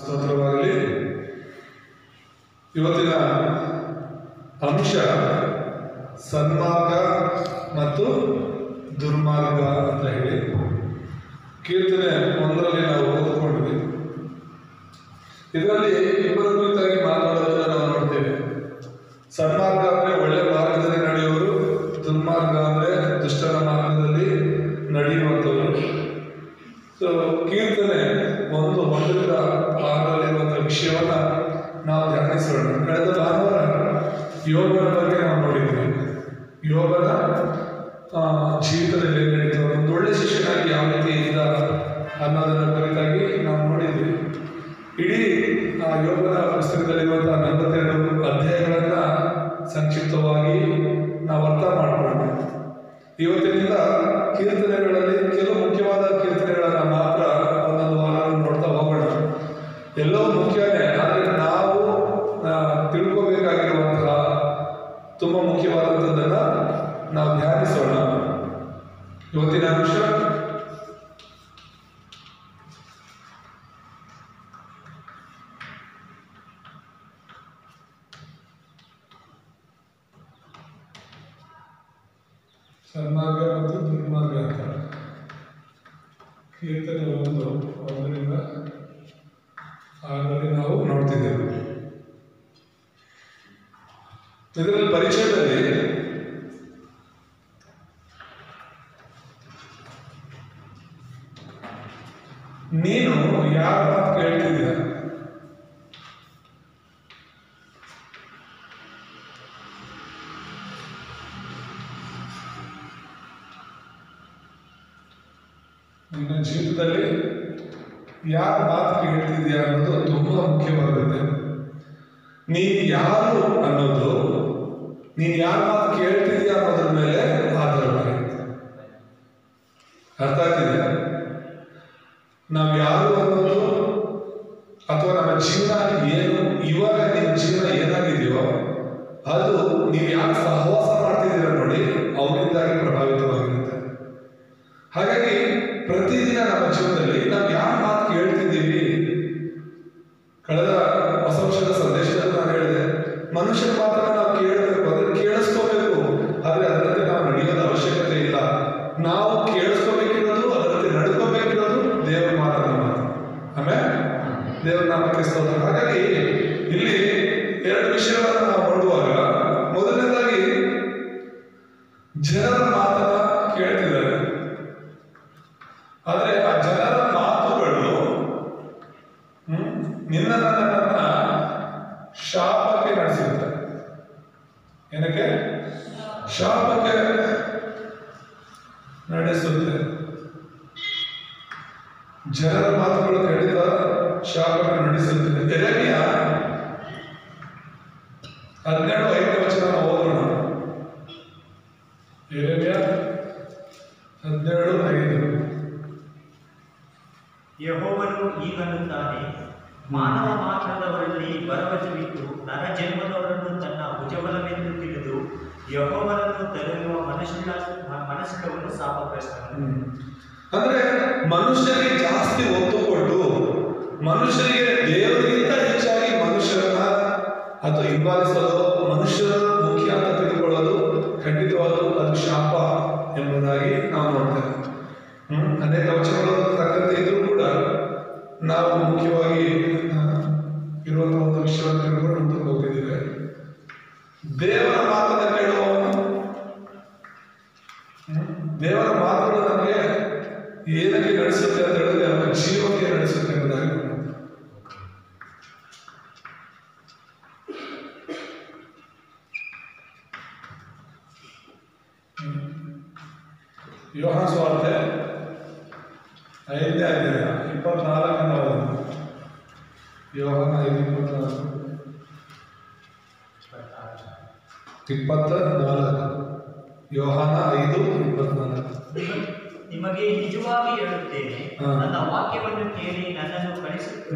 ಸ್ತೋತ್ರವಾಗಲಿ. ಇವತ್ತಿನ ಅಂಶ ಸನ್ಮಾರ್ಗ ಮತ್ತು ದುರ್ಮಾರ್ಗ ಅಂತ ಹೇಳಿ ಕೀರ್ತನೆ 1ರಲ್ಲಿ ನಾವು ಓದಿಕೊಂಡಿದ್ವಿ. ಇದರಲ್ಲಿ ಇಬ್ಬರ ಕುರಿತಾಗಿ ಮಾತನಾಡೋದನ್ನ ನಾವು ನೋಡ್ತೇವೆ. ಸನ್ಮಾರ್ಗ ಅಂದ್ರೆ ಒಳ್ಳೆ ಮಾರ್ಗದಲ್ಲಿ ನಡೆಯುವವರು, ದುರ್ಮಾರ್ಗ ಅಂದ್ರೆ ದುಷ್ಟರ ಮಾರ್ಗದಲ್ಲಿ ನಡೆಯುವಂಥವರು. ಸೊ ಕೀರ್ತನೆ 1:1-6 ವಿಷಯವನ್ನ ನಾವು ಧ್ಯಾನಿಸೋಣ. ಕಳೆದ ಭಾನುವಾರ ಯೋಗದ ಬಗ್ಗೆ ನಾವು ನೋಡಿದ್ವಿ. ಯೋಗದ ಜೀವಿತದಲ್ಲಿ ನಡೀತದೆ, ಒಂದು ಒಳ್ಳೆ ಶಿಷ್ಯನಾಗಿ ಯಾವ ರೀತಿ ಇದ್ದ ಅನ್ನೋದರ ಕುರಿತಾಗಿ ನಾವು ನೋಡಿದ್ವಿ. ಇಡೀ ಆ ಯೋಗದ ಪುಸ್ತಕದಲ್ಲಿರುವಂತಹ 42 ಅಧ್ಯಾಯಗಳನ್ನ ಸಂಕ್ಷಿಪ್ತವಾಗಿ ನಾವು ಅರ್ಥ ಮಾಡಿಕೊಂಡು ಇವತ್ತಿನಿಂದ ಕೀರ್ತನೆಗಳಲ್ಲಿ ಕೆಲವು ಮುಖ್ಯವಾದ ಕೀರ್ತನೆಗಳನ್ನ ಮಾತ್ರ ಒಂದೊಂದು ವಾರ ನೋಡ್ತಾ ಹೋಗೋಣ. ಎಲ್ಲವೂ ಮುಖ್ಯನೇ, ಆದರೆ ನಾವು ತಿಳ್ಕೋಬೇಕಾಗಿರುವಂತಹ ತುಂಬ ಮುಖ್ಯವಾದಂಥದ್ದನ್ನ ನಾವು ಧ್ಯಾನಿಸೋಣ. ಇವತ್ತಿನ ಅಂಶ ಸನ್ಮಾರ್ಗ ಮತ್ತು ದುರ್ಮಾರ್ಗ ಅಂತ. ಕೀರ್ತನೆ 1:1-6 ನಾವು ನೋಡ್ತಿದ್ದೇವೆ. ಇದರಲ್ಲಿ ಪರಿಚಯದಲ್ಲಿ ನೀನು ಯಾರ ಮಾತು ಕೇಳ್ತಿದ್ದೀಯ? ನಿನ್ನ ಜೀವಿತದಲ್ಲಿ ಯಾರ ಮಾತು ಕೇಳ್ತಿದ್ಯಾ ಅನ್ನೋದು ತುಂಬಾ ಮುಖ್ಯವಾಗುತ್ತೆ. ನೀನು ಯಾರು ಅನ್ನೋದು, ನೀನು ಯಾರ ಮಾತು ಕೇಳ್ತಿದ್ಯಾ ಅನ್ನೋದ್ರ ಮೇಲೆ ಆಧಾರವಾಗಿರುತ್ತೆ. ಅರ್ಥ ಆಗ್ತಿದೆ? ನಾವು ಯಾರು ಅನ್ನೋದು ಅಥವಾ ನಮ್ಮ ಜೀವನ ಏನು, ಇವಾಗ ನಿಮ್ಮ ಜೀವನ ಏನಾಗಿದೆಯೋ ಅದು ನೀವು ಯಾರು ಸಹವಾಸ ಮಾಡ್ತಿದ್ದೀರ ನೋಡಿ, ಅವರಿಂದಾಗಿ ಪ್ರಭಾವಿತವಾಗಿರುತ್ತೆ. ಹಾಗಾಗಿ ಪ್ರತಿದಿನ ನಮ್ಮ ಜೀವನದಲ್ಲಿ ನಾವು ಯಾರ ಮಾತು ಕೇಳ್ತಿದ್ದೀವಿ. ಕಳೆದ ಹೊಸ ವರ್ಷದ ಸಂದೇಶದಲ್ಲಿ ನಾನು ಹೇಳಿದೆ, ಮನುಷ್ಯನ ಮಾತನ್ನ ನಾವು ಕೇಳಬೇಕು, ಅದನ್ನು ಕೇಳಿಸ್ಕೋಬೇಕು, ಆದರೆ ಅದರಂತೆ ನಾವು ನಡೆಯೋದ ಅವಶ್ಯಕತೆ ಇಲ್ಲ. ನಾವು ಕೇಳಿಸ್ಕೋಬೇಕಿರೋದು, ಅದರಂತೆ ನಡ್ಕೋಬೇಕಿರೋದು ದೇವರ ಮಾತನ್ನ ಮಾತು. ಆಮೇಲೆ ದೇವರ ನಾಮಕ್ಕೆ ಸ್ತೋತ್ರ. ಹಾಗಾಗಿ ಇಲ್ಲಿ 2 ವಿಷಯಗಳನ್ನು ನಾವು ನೋಡುವಾಗ, ಮೊದಲನೇದಾಗಿ ಜನರ ಮಾತನ್ನ ಕೇಳ್ತಿದ್ದಾರೆ, ಆದರೆ ಆ ಜನರ ಮಾತುಗಳು ನಿನ್ನ ನನ್ನನ್ನ ಶಾಪಕ್ಕೆ ನಡೆಸುತ್ತೆ. ಏನಕ್ಕೆ? ಶಾಪಕ್ಕೆ ನಡೆಸುತ್ತೆ. ಜನರ ಮಾತುಗಳು ಖಂಡಿತ ಶಾಪಕ್ಕೆ ನಡೆಸುತ್ತೆ. ಯೆರೆಮೀಯ 12:5 ನಾವು ಓದೋಣ. ಯೆರೆಮೀಯ 12:5. ಯೆಹೋವನು ಹೀಗನ್ನುತ್ತಾನೆ, ಮಾನವ ಮಾತ್ರದವರಲ್ಲಿ ಭರವಸವಿಟ್ಟು ನರ ಜನ್ಮದವರನ್ನು ತನ್ನ ಭುಜಬಲವೆಂದು ತಿಳಿದು ಯೆಹೋವನನ್ನು ತಡೆಯುವ ಮನಸ್ಸುಳ್ಳವನು ಶಾಪಗ್ರಸ್ತನು. ಅಂದ್ರೆ ಮನುಷ್ಯರಿಗೆ ಜಾಸ್ತಿ ಒತ್ತು ಕೊಟ್ಟು, ಮನುಷ್ಯರಿಗೆ ದೇವರಿಗಿಂತ ಹೆಚ್ಚಾಗಿ ಮನುಷ್ಯರನ್ನ ಅಥವಾ ಹಿಂಬಾಲಿಸೋದು, ಮನುಷ್ಯರ ಮುಖ್ಯ ಅಂತ ತಿಳ್ಕೊಳ್ಳೋದು ಖಂಡಿತವಾದ ಅದು ಶಾಪ ಎಂಬುದಾಗಿ ನಾವು ನೋಡ್ತೇವೆ. ಅನೇಕ ವಚನಗಳು ತಕ್ಕಂತೆ ಇದ್ರೂ ಕೂಡ ನಾವು ಮುಖ್ಯವಾಗಿ ಇರುವಂತಹ ಒಂದು ವಿಷಯವನ್ನು ತಿಳ್ಕೊಂಡು ಮುಂದಕ್ಕೆ ಹೋಗ್ತಿದ್ದೇವೆ. ದೇವರ ಮಾತನ್ನ ಕೇಳುವವನು, ದೇವರ ಮಾತುಗಳು ನಮಗೆ ಏನಕ್ಕೆ ನಡೆಸುತ್ತೆ ಅಂತ ಹೇಳಿದ್ರೆ ಅವನ ಜೀವಕ್ಕೆ ನಡೆಸುತ್ತೆ ಎಂಬುದಾಗಿ ಯೋಹಾನ ಸುವಾರ್ತೆ 5ನೇ ಅಧ್ಯಾಯ 24 ಯೋಹಾನ 5:24 ಯೋಹಾನ 5:24. ನಿಮಗೆ ನಿಜವಾಗಿ ಹೇಳುತ್ತೇನೆ, ನನ್ನ ವಾಕ್ಯವನ್ನು ಕೇಳಿ ನನ್ನನ್ನು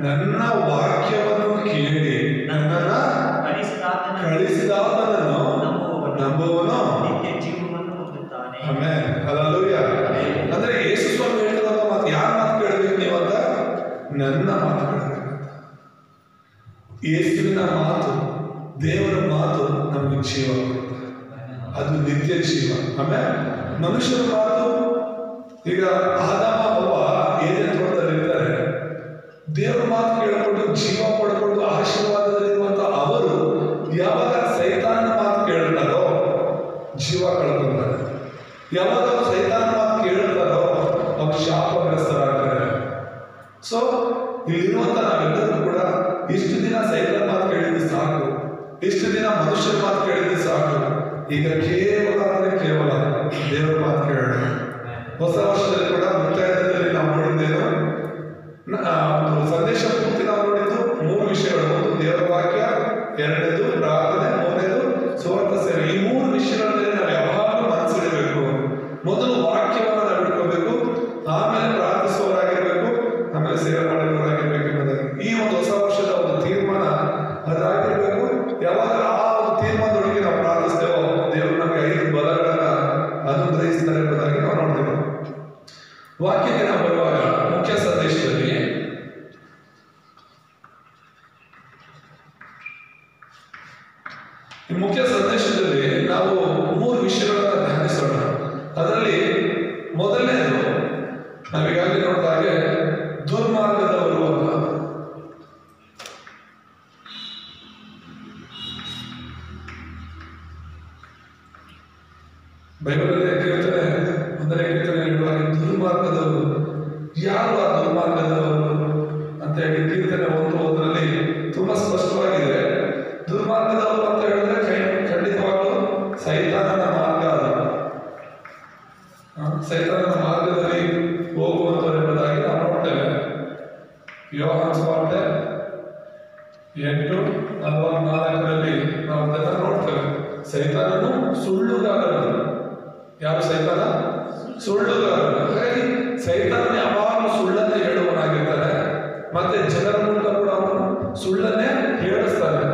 ನನ್ನ ವಾಕ್ಯವನ್ನು ಕೇಳಿ ನನ್ನನ್ನು ಕಳಿಸಿದಾತನನ್ನು ನಂಬುವನು ನಿತ್ಯ ಜೀವವನ್ನು ಹೊಂದುತ್ತಾನೆ. ಆಮೆನ್. ಹಲ್ಲೆಲೂಯಾ. ಅಂದ್ರೆ ಯೇಸು ಸ್ವಾಮಿ ಹೇಳಿದ ಮಾತು, ಯಾರ ಮಾತು ಕೇಳಬೇಕು ನೀವು ಅಂತ? ನನ್ನ ಮಾತು ಕೇಳಬೇಕು. ಯೇಸುವಿನ ಮಾತು, ದೇವರ ಮಾತು ನಮಗೆ ಜೀವ ಕೊಡುತ್ತೆ. ಅದು ನಿತ್ಯ ಜೀವ. ಆಮೇಲೆ ಮನುಷ್ಯರ ಮಾತು, ಈಗ ಆದಾಮ ಅವ್ವ ಏನೇನು ತೋಟದಲ್ಲಿರ್ತಾರೆ, ದೇವರ ಮಾತು ಕೇಳಿಕೊಂಡು ಜೀವ ಪಡ್ಕೊಂಡು ಆಶೀರ್ವಾದದಲ್ಲಿರುವಂತ ಅವರು ಯಾವಾಗ ಸೈತಾನನ ಮಾತು ಕೇಳ್ತಾರೋ ಜೀವ ಕಳ್ಕೊಂತಾರೆ. ಯಾವಾಗ ಸೈತಾನ ಮಾತು ಕೇಳ್ತಾರೋ ಅವ್ರು ಶಾಪಗ್ರಸ್ತರಾಗ್ತಾರೆ. ಸೊ ಇಲ್ಲಿರುವಂತ ನಾವೆಲ್ಲರೂ ಕೂಡ ಇಷ್ಟು ದಿನ ಸೈತಾನ ಮಾತು ಕೇಳಿದ್ದು ಸಾಕು, ಇಷ್ಟು ದಿನ ಮನುಷ್ಯರ ಮಾತು ಕೇಳಿದ್ದು ಸಾಕು. ಈಗ ಕೇವಲ ಅಂದ್ರೆ ಕೇವಲ ದೇವರ ಮಾತು ಕೇಳೋಣ. ಹೊಸ ವರ್ಷದಲ್ಲಿ ಕೂಡ ಮುಕ್ತಾಯದಲ್ಲಿ ನಾವು ನೋಡಿದ್ದೇನು, ಒಂದು ಸಂದೇಶ ಪೂರ್ತಿ ನಾವು ನೋಡಿದ್ದು 3 ವಿಷಯಗಳು. ಒಂದು ದೇವರ ವಾಕ್ಯ, ಎರಡನೇದು ಪ್ರಾರ್ಥನೆ, ಮೂರನೇದು ಸುವಾರ್ಥ ಸೇವೆ. ಈ 3 ವಿಷಯಗಳ ಮೇಲೆ ನಾವು ಯಾವಾಗಲೂ ಮನಸ್ಸಿಡಬೇಕು. ಮೊದಲು ವಾಕ್ಯವನ್ನು ನಾವು ಇಟ್ಕೋಬೇಕು, ಆಮೇಲೆ ಪ್ರಾರ್ಥಿಸುವವರಾಗಿರ್ಬೇಕು, ಆಮೇಲೆ ಸೇವೆ ಮಾಡುವವರಾಗಿರ್ಬೇಕು ಎಂಬುದಾಗಿ ಈ ಒಂದು ಹೊಸ ವರ್ಷದ ಒಂದು ತೀರ್ಮಾನ ಅದಾಗಿರ್ಬೇಕು. ಯಾವಾಗ ಆ ಒಂದು ತೀರ್ಮಾನದೊಳಗೆ ನಾವು ಪ್ರಾರ್ಥಿಸ್ತೇವೋ ದೇವರು ನಮಗೆ 5 ಬಲಗಳನ್ನ ಅನುಗ್ರಹಿಸ್ತಾರೆ ಎಂಬುದಾಗಿ ನಾವು ನೋಡ್ತೇವೆ. ವಾಕ್ಯಕ್ಕೆ ನಾವು ಬರುವಾಗ ಮುಖ್ಯ ಸಂದೇಶದಲ್ಲಿ ಈ ಮುಖ್ಯ ಸಂದೇಶದಲ್ಲಿ ನಾವು 3 ವಿಷಯಗಳನ್ನ ಧ್ಯಾನಿಸೋಣ. ಅದರಲ್ಲಿ ಮೊದಲನೇದು ನಾವೀಗಾಗಲೇ ನೋಡಿದ ಹಾಗೆ ದುರ್ಮಾರ್ಗದವರು ಅಂತ. ಬೈಬಲಲ್ಲಿ ಕೀರ್ತನೆ 1ನೇ ಕೀರ್ತನೆ ಹೇಳುವಾಗ ದುರ್ಮಾರ್ಗದವರು ಯಾರು, ಆ ದುರ್ಮಾರ್ಗದವರು ಅಂತ ಹೇಳಿ ಕೀರ್ತನೆ 1:1ರಲ್ಲಿ ತುಂಬಾ ಸ್ಪಷ್ಟವಾಗಿದೆ. ದುರ್ಮಾರ್ಗದವರು ಅಂತ ಹೇಳಿದ್ರೆ ಖಂಡಿತವಾಗ್ಲೂ ಸೈತಾನನ ಮಾರ್ಗ ಅದು. ಸೈತಾನನ ಮಾರ್ಗದಲ್ಲಿ ಹೋಗುವಂತವರು ಎಂಬುದಾಗಿ ನಾವು ನೋಡ್ತೇವೆ. ಯೋಹಾನ ಸುವಾರ್ತೆ 8:44ರಲ್ಲಿ ನಾವು ಅದನ್ನು ನೋಡ್ತೇವೆ. ಸೈತಾನನು ಸುಳ್ಳುಗಾರನು. ಯಾರು ಸೈತಾನ? ಸುಳ್ಳುಗಾರನು. ಹಾಗಾಗಿ ಸೈತಾನ ಯಾವಾಗಲೂ ಸುಳ್ಳನ್ನೇ ಹೇಳುವನಾಗಿರ್ತಾನೆ, ಮತ್ತೆ ಜನರ ಮೂಲಕ ಕೂಡ ಅವನು ಸುಳ್ಳನ್ನೇ ಹೇಳಿಸ್ತಾನೆ.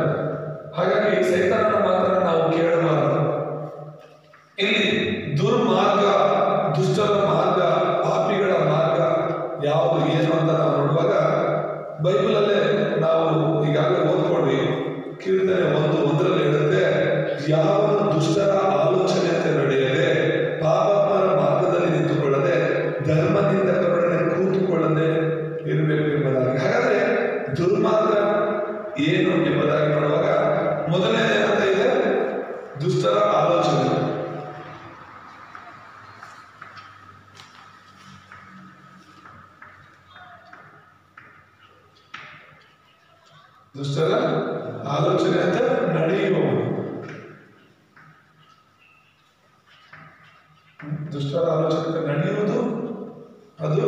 ಹಾಗಾಗಿ ಸೈತಾನನ ಮಾತನ್ನ ನಾವು ಕೇಳಬಾರದು. ಇಲ್ಲಿ ದುರ್ಮಾರ್ಗ, ದುಷ್ಟರ ಮಾರ್ಗ, ಪಾಪಿಗಳ ಮಾರ್ಗ ಯಾವುದು ಏನು ಅಂತ ನಾವು ನೋಡುವಾಗ ಬೈಬಲಲ್ಲೇ ನಾವು ಈಗಾಗಲೇ ಓದ್ಕೊಂಡ್ವಿ. ಕೀರ್ತನೆ 1:1ರಲ್ಲಿ ಹೇಳುತ್ತೆ, ಯಾವನು ದುಷ್ಟರ ಆಲೋಚನೆಯಂತೆ ನಡೆಯದೆ, ಪಾಪರ ಮಾರ್ಗದಲ್ಲಿ ನಿಂತುಕೊಳ್ಳದೆ, ಧರ್ಮನಿಂದಕರೊಡನೆ ಕೂತುಕೊಳ್ಳದೆ ಇರಬೇಕು ಎಂಬುದಾಗಿ. ಹಾಗಾದ್ರೆ ದುರ್ಮಾರ್ಗ ಏನು ಎಂಬುದಾಗಿ ನೋಡುವಾಗ ಮೊದಲನೇ ಏನಂತ ಇದೆ? ದುಷ್ಟರ ಆಲೋಚನೆ. ದುಷ್ಟರ ಆಲೋಚನೆ ಅಂತ ನಡೆಯುವವನು. ದುಷ್ಟರ ಆಲೋಚನೆ ನಡೆಯುವುದು ಅದು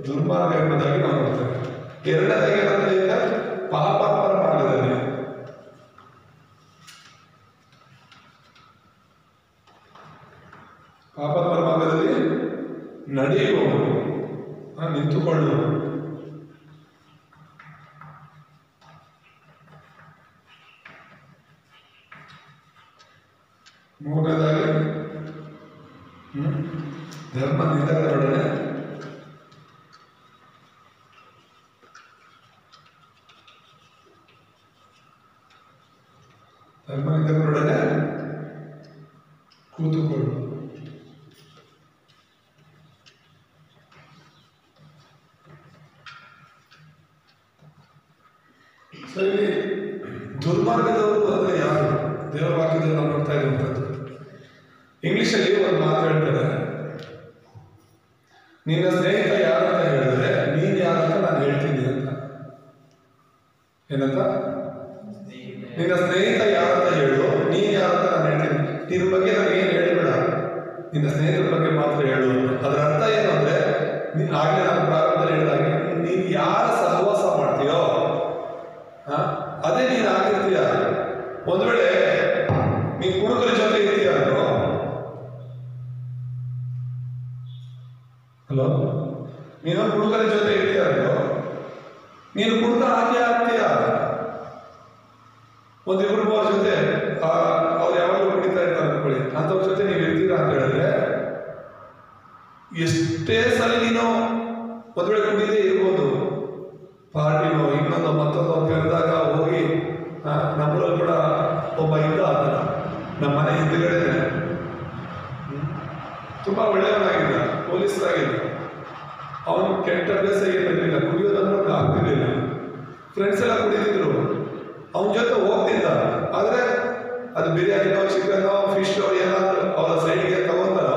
ದುರ್ಮಾರ್ಗ ಎಂಬುದಾಗಿ ನಾವು ನೋಡ್ತೇವೆ. ಎರಡನೇದಾಗಿ ಏನಂತ ಇದೆ? ಪಾಪಾತ್ಮರ ಮಾರ್ಗದಲ್ಲಿ. ಪಾಪಾತ್ಮರ ಮಾರ್ಗದಲ್ಲಿ ನಡೆಯುವವನು, ನಿಂತುಕೊಳ್ಳುವನು. ಮೂರನೇದಾಗಿ ಧರ್ಮ ನಿಂದಕರೊಡನೆ ಕೂತುಕೊಳ್ಳು. ಸರಿ, ದುರ್ಮಾರ್ಗದವರು ಅಂದ್ರೆ ಯಾರು? ದೇವರ ವಾಕ್ಯದಲ್ಲಿ ನಾವು ನೋಡ್ತಾ ಇರುವಂಥದ್ದು. ಇಂಗ್ಲಿಷಲ್ಲಿ ಒಂದು ಮಾತು ಹೇಳ್ತಾರೆ, ನಿನ್ನ ಸ್ನೇಹಿತ ಯಾರಂತ ಹೇಳಿದ್ರೆ ನೀನ್ ಯಾರಂತ ನಾನು ಹೇಳ್ತೀನಿ ಅಂತ. ಏನಂತ? ನಿನ್ನ ಸ್ನೇಹಿತ ಯಾರಂತ ಹೇಳು, ನೀನ್ ಯಾರಂತ ನಾನು ಹೇಳ್ತೀನಿ. ನಿನ್ನ ಬಗ್ಗೆ ನನಗೇನು ಹೇಳಿಬಿಡ, ನಿನ್ನ ಸ್ನೇಹಿತರ ಬಗ್ಗೆ ಮಾತ್ರ ಹೇಳು. ಅದರ ಅರ್ಥ ಏನು ಅಂದ್ರೆ, ಆಗ್ಲೇ ನಾನು ಪ್ರಾರಂಭದಲ್ಲಿ ಹೇಳಿದಾಗೆ ನೀನ್ ಯಾರ ಸಹವಾಸ ಮಾಡ್ತೀಯೋ ಅದೇ ನೀನು ಆಗಿರ್ತೀಯ. ಒಂದು ವೇಳೆ ನೀನ್ ಕುಡುಕರ ಜೊತೆ ಇರ್ತೀಯ ಅಂದ್ರು, ಹಲೋ, ನೀನು ಕುಡುಕರ ಜೊತೆ ಇರ್ತೀಯ ಅಂದ್ರು, ನೀನು ಕುಡುಕ ಹಾಕಿ ಆಗ್ತೀಯ. ಒಂದಿಬ್ರು ಮೂವರ ಜೊತೆ ಅವ್ರು ಯಾವಾಗಲೂ ಕುಡಿತಾ ಇರ್ತಾರೆ ಅನ್ಕೊಳ್ಳಿ, ಅಂಥವ್ರ ಜೊತೆ ನೀವು ಇರ್ತೀರಾ ಅಂತ ಹೇಳಿದ್ರೆ ಎಷ್ಟೇ ಸಲ ನೀನು ಒಂದ್ ವೇಳೆ ಕುಡಿದೇ ಇರ್ಬೋದು, ಪಾರ್ಟಿನೋ ಇನ್ನೊಂದು ಮತ್ತೊಂದು ಕರೆದಾಗ ಹೋಗಿ ಫ್ರೆಂಡ್ಸ್ ಎಲ್ಲ ಕುಡಿತಿದ್ರು, ಅವನ ಜೊತೆ ಹೋಗ್ತಿದ್ದ. ಆದರೆ ಅದು ಬಿರಿಯಾನಿನೋ ಚಿಕನೋ ಫಿಶೋ ಏನಾದರೂ ಅವರ ಸೈಡ್ಗೆ ತಗೊಂತಾರ,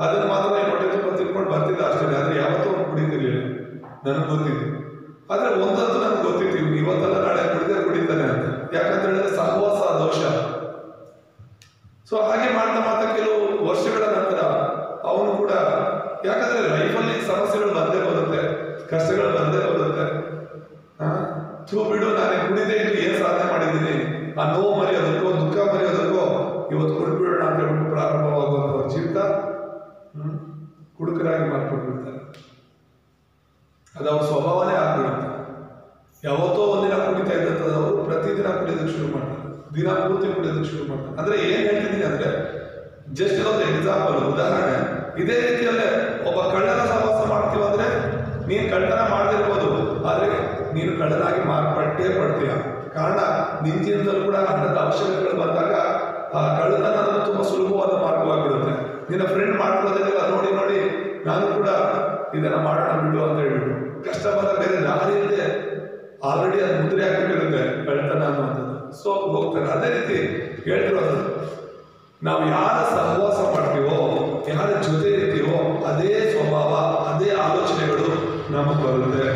ಅದನ್ನು ಮಾತ್ರ ಹೊಟ್ಟೆ ತುಂಬ ತಿಳ್ಕೊಂಡು ಬರ್ತಿದ್ದ ಅಷ್ಟೇ. ಆದರೆ ಯಾವತ್ತೂ ಕುಡಿತಿರ್ಲಿಲ್ಲ, ನನಗೆ ಗೊತ್ತಿತ್ತು. ಆದರೆ ಒಂದಂತೂ ನನಗೆ ಗೊತ್ತಿತ್ತು, ಇವ್ನು ಇವತ್ತೆಲ್ಲ ನಾಳೆ ಕುಡಿತಾನೆ ಅಂತ. ಯಾಕಂತ ಹೇಳಿದ್ರೆ ಸಹವಾಸ ದೋಷ. ಸೊ ಹಾಗೆ ಮಾಡ್ತಾ ಮಾಡ್ತಾ ಕೆಲವು ವರ್ಷಗಳ ನಂತರ ಅವನು ಕೂಡ, ಯಾಕಂದ್ರೆ ಲೈಫಲ್ಲಿ ಸಮಸ್ಯೆಗಳು ಬಂದೇ ಬರುತ್ತೆ, ಕಷ್ಟಗಳು ಬಂದೇ ಬರುತ್ತೆ. ಬಿಡು, ನಾನು ಕುಡಿದೇ ಇದ್ದು ಏನು ಸಾಧನೆ ಮಾಡಿದ್ದೀನಿ, ಆ ನೋವು ಮರೆಯೋದಕ್ಕೋ ದುಃಖ ಮರೆಯೋದಕ್ಕೋ ಇವತ್ತು ಕುಡಿದ್ಬಿಡೋಣ ಅಂತ ಹೇಳ್ಬಿಟ್ಟು ಪ್ರಾರಂಭವಾಗುವಂಥವ್ರ ಜೀವಿತ ಕುಡುಕರಾಗಿ ಮಾಡ್ಕೊಟ್ಬಿಡ್ತಾರೆ. ಅದು ಅವ್ರ ಸ್ವಭಾವನೇ ಆಗ್ಬಿಡುತ್ತೆ. ಯಾವತ್ತೋ ಒಂದಿನ ಕುಡಿತಾ ಇದ್ದಂಥದ್ದು ಪ್ರತಿದಿನ ಕುಡಿಯೋದಕ್ಕೆ ಶುರು ಮಾಡ್ತಾರೆ, ದಿನ ಪೂರ್ತಿ ಕುಡಿಯೋದಕ್ಕೆ ಶುರು ಮಾಡ್ತಾರೆ. ಅಂದ್ರೆ ಏನ್ ಹೇಳ್ತಿದ್ದೀನಿ ಅಂದ್ರೆ, ಜಸ್ಟ್ ಒಂದು ಎಕ್ಸಾಂಪಲ್, ಉದಾಹರಣೆ. ಇದೇ ರೀತಿಯಲ್ಲೇ ಒಬ್ಬ ಕಳ್ಳನ ಸಹವಾಸ ಮಾಡ್ತೀವ ಅಂದ್ರೆ, ನೀನು ಕಳ್ಳತನ ಮಾಡದಿರ್ಬೋದು, ಆದ್ರೆ ನೀನು ಕಳ್ಳನಾಗಿ ಮಾರ್ಪಟ್ಟೇ ಪಡ್ತೀಯ. ಕಾರಣ ನಿನ್ನ ಜೀವನದಲ್ಲಿ ಕೂಡ ಹಣದ ಅವಶ್ಯಕತೆಗಳು ಬಂದಾಗ ಆ ಕಳ್ಳತನ ಅನ್ನೋದು ತುಂಬಾ ಸುಲಭವಾದ ಮಾರ್ಗವಾಗಿಬಿಡುತ್ತೆ. ನಿನ್ನ ಫ್ರೆಂಡ್ ಮಾಡ್ಕೊಳ್ಳೋದನ್ನೆಲ್ಲ ನೋಡಿ ನೋಡಿ ನಾನು ಕೂಡ ಇದನ್ನ ಮಾಡೋಣ ಬಿಡು ಅಂತ ಹೇಳ್ಬಿಟ್ಟು, ಕಷ್ಟ ಬಂದಾಗ ಬೇರೆ ದಾರಿ ಇಲ್ಲದೆ ಆಲ್ರೆಡಿ ಅದು ಮುದ್ರೆ ಆಗ್ಬಿಟ್ಟಿರುತ್ತೆ ಕಳ್ಳತನ ಅನ್ನುವಂಥದ್ದು. ಸೊ ಹೋಗ್ತಾರೆ. ಅದೇ ರೀತಿ ಹೇಳ್ತಿರೋದು, ನಾವು ಯಾರ ಸಹವಾಸ ಮಾಡ್ತೀವೋ, ಯಾರ ಜೊತೆ ಇರ್ತೀವೋ, ಅದೇ ಸ್ವಭಾವ, ಅದೇ ಆಲೋಚನೆಗಳು ನಮಗೆ ಬರುತ್ತೆ.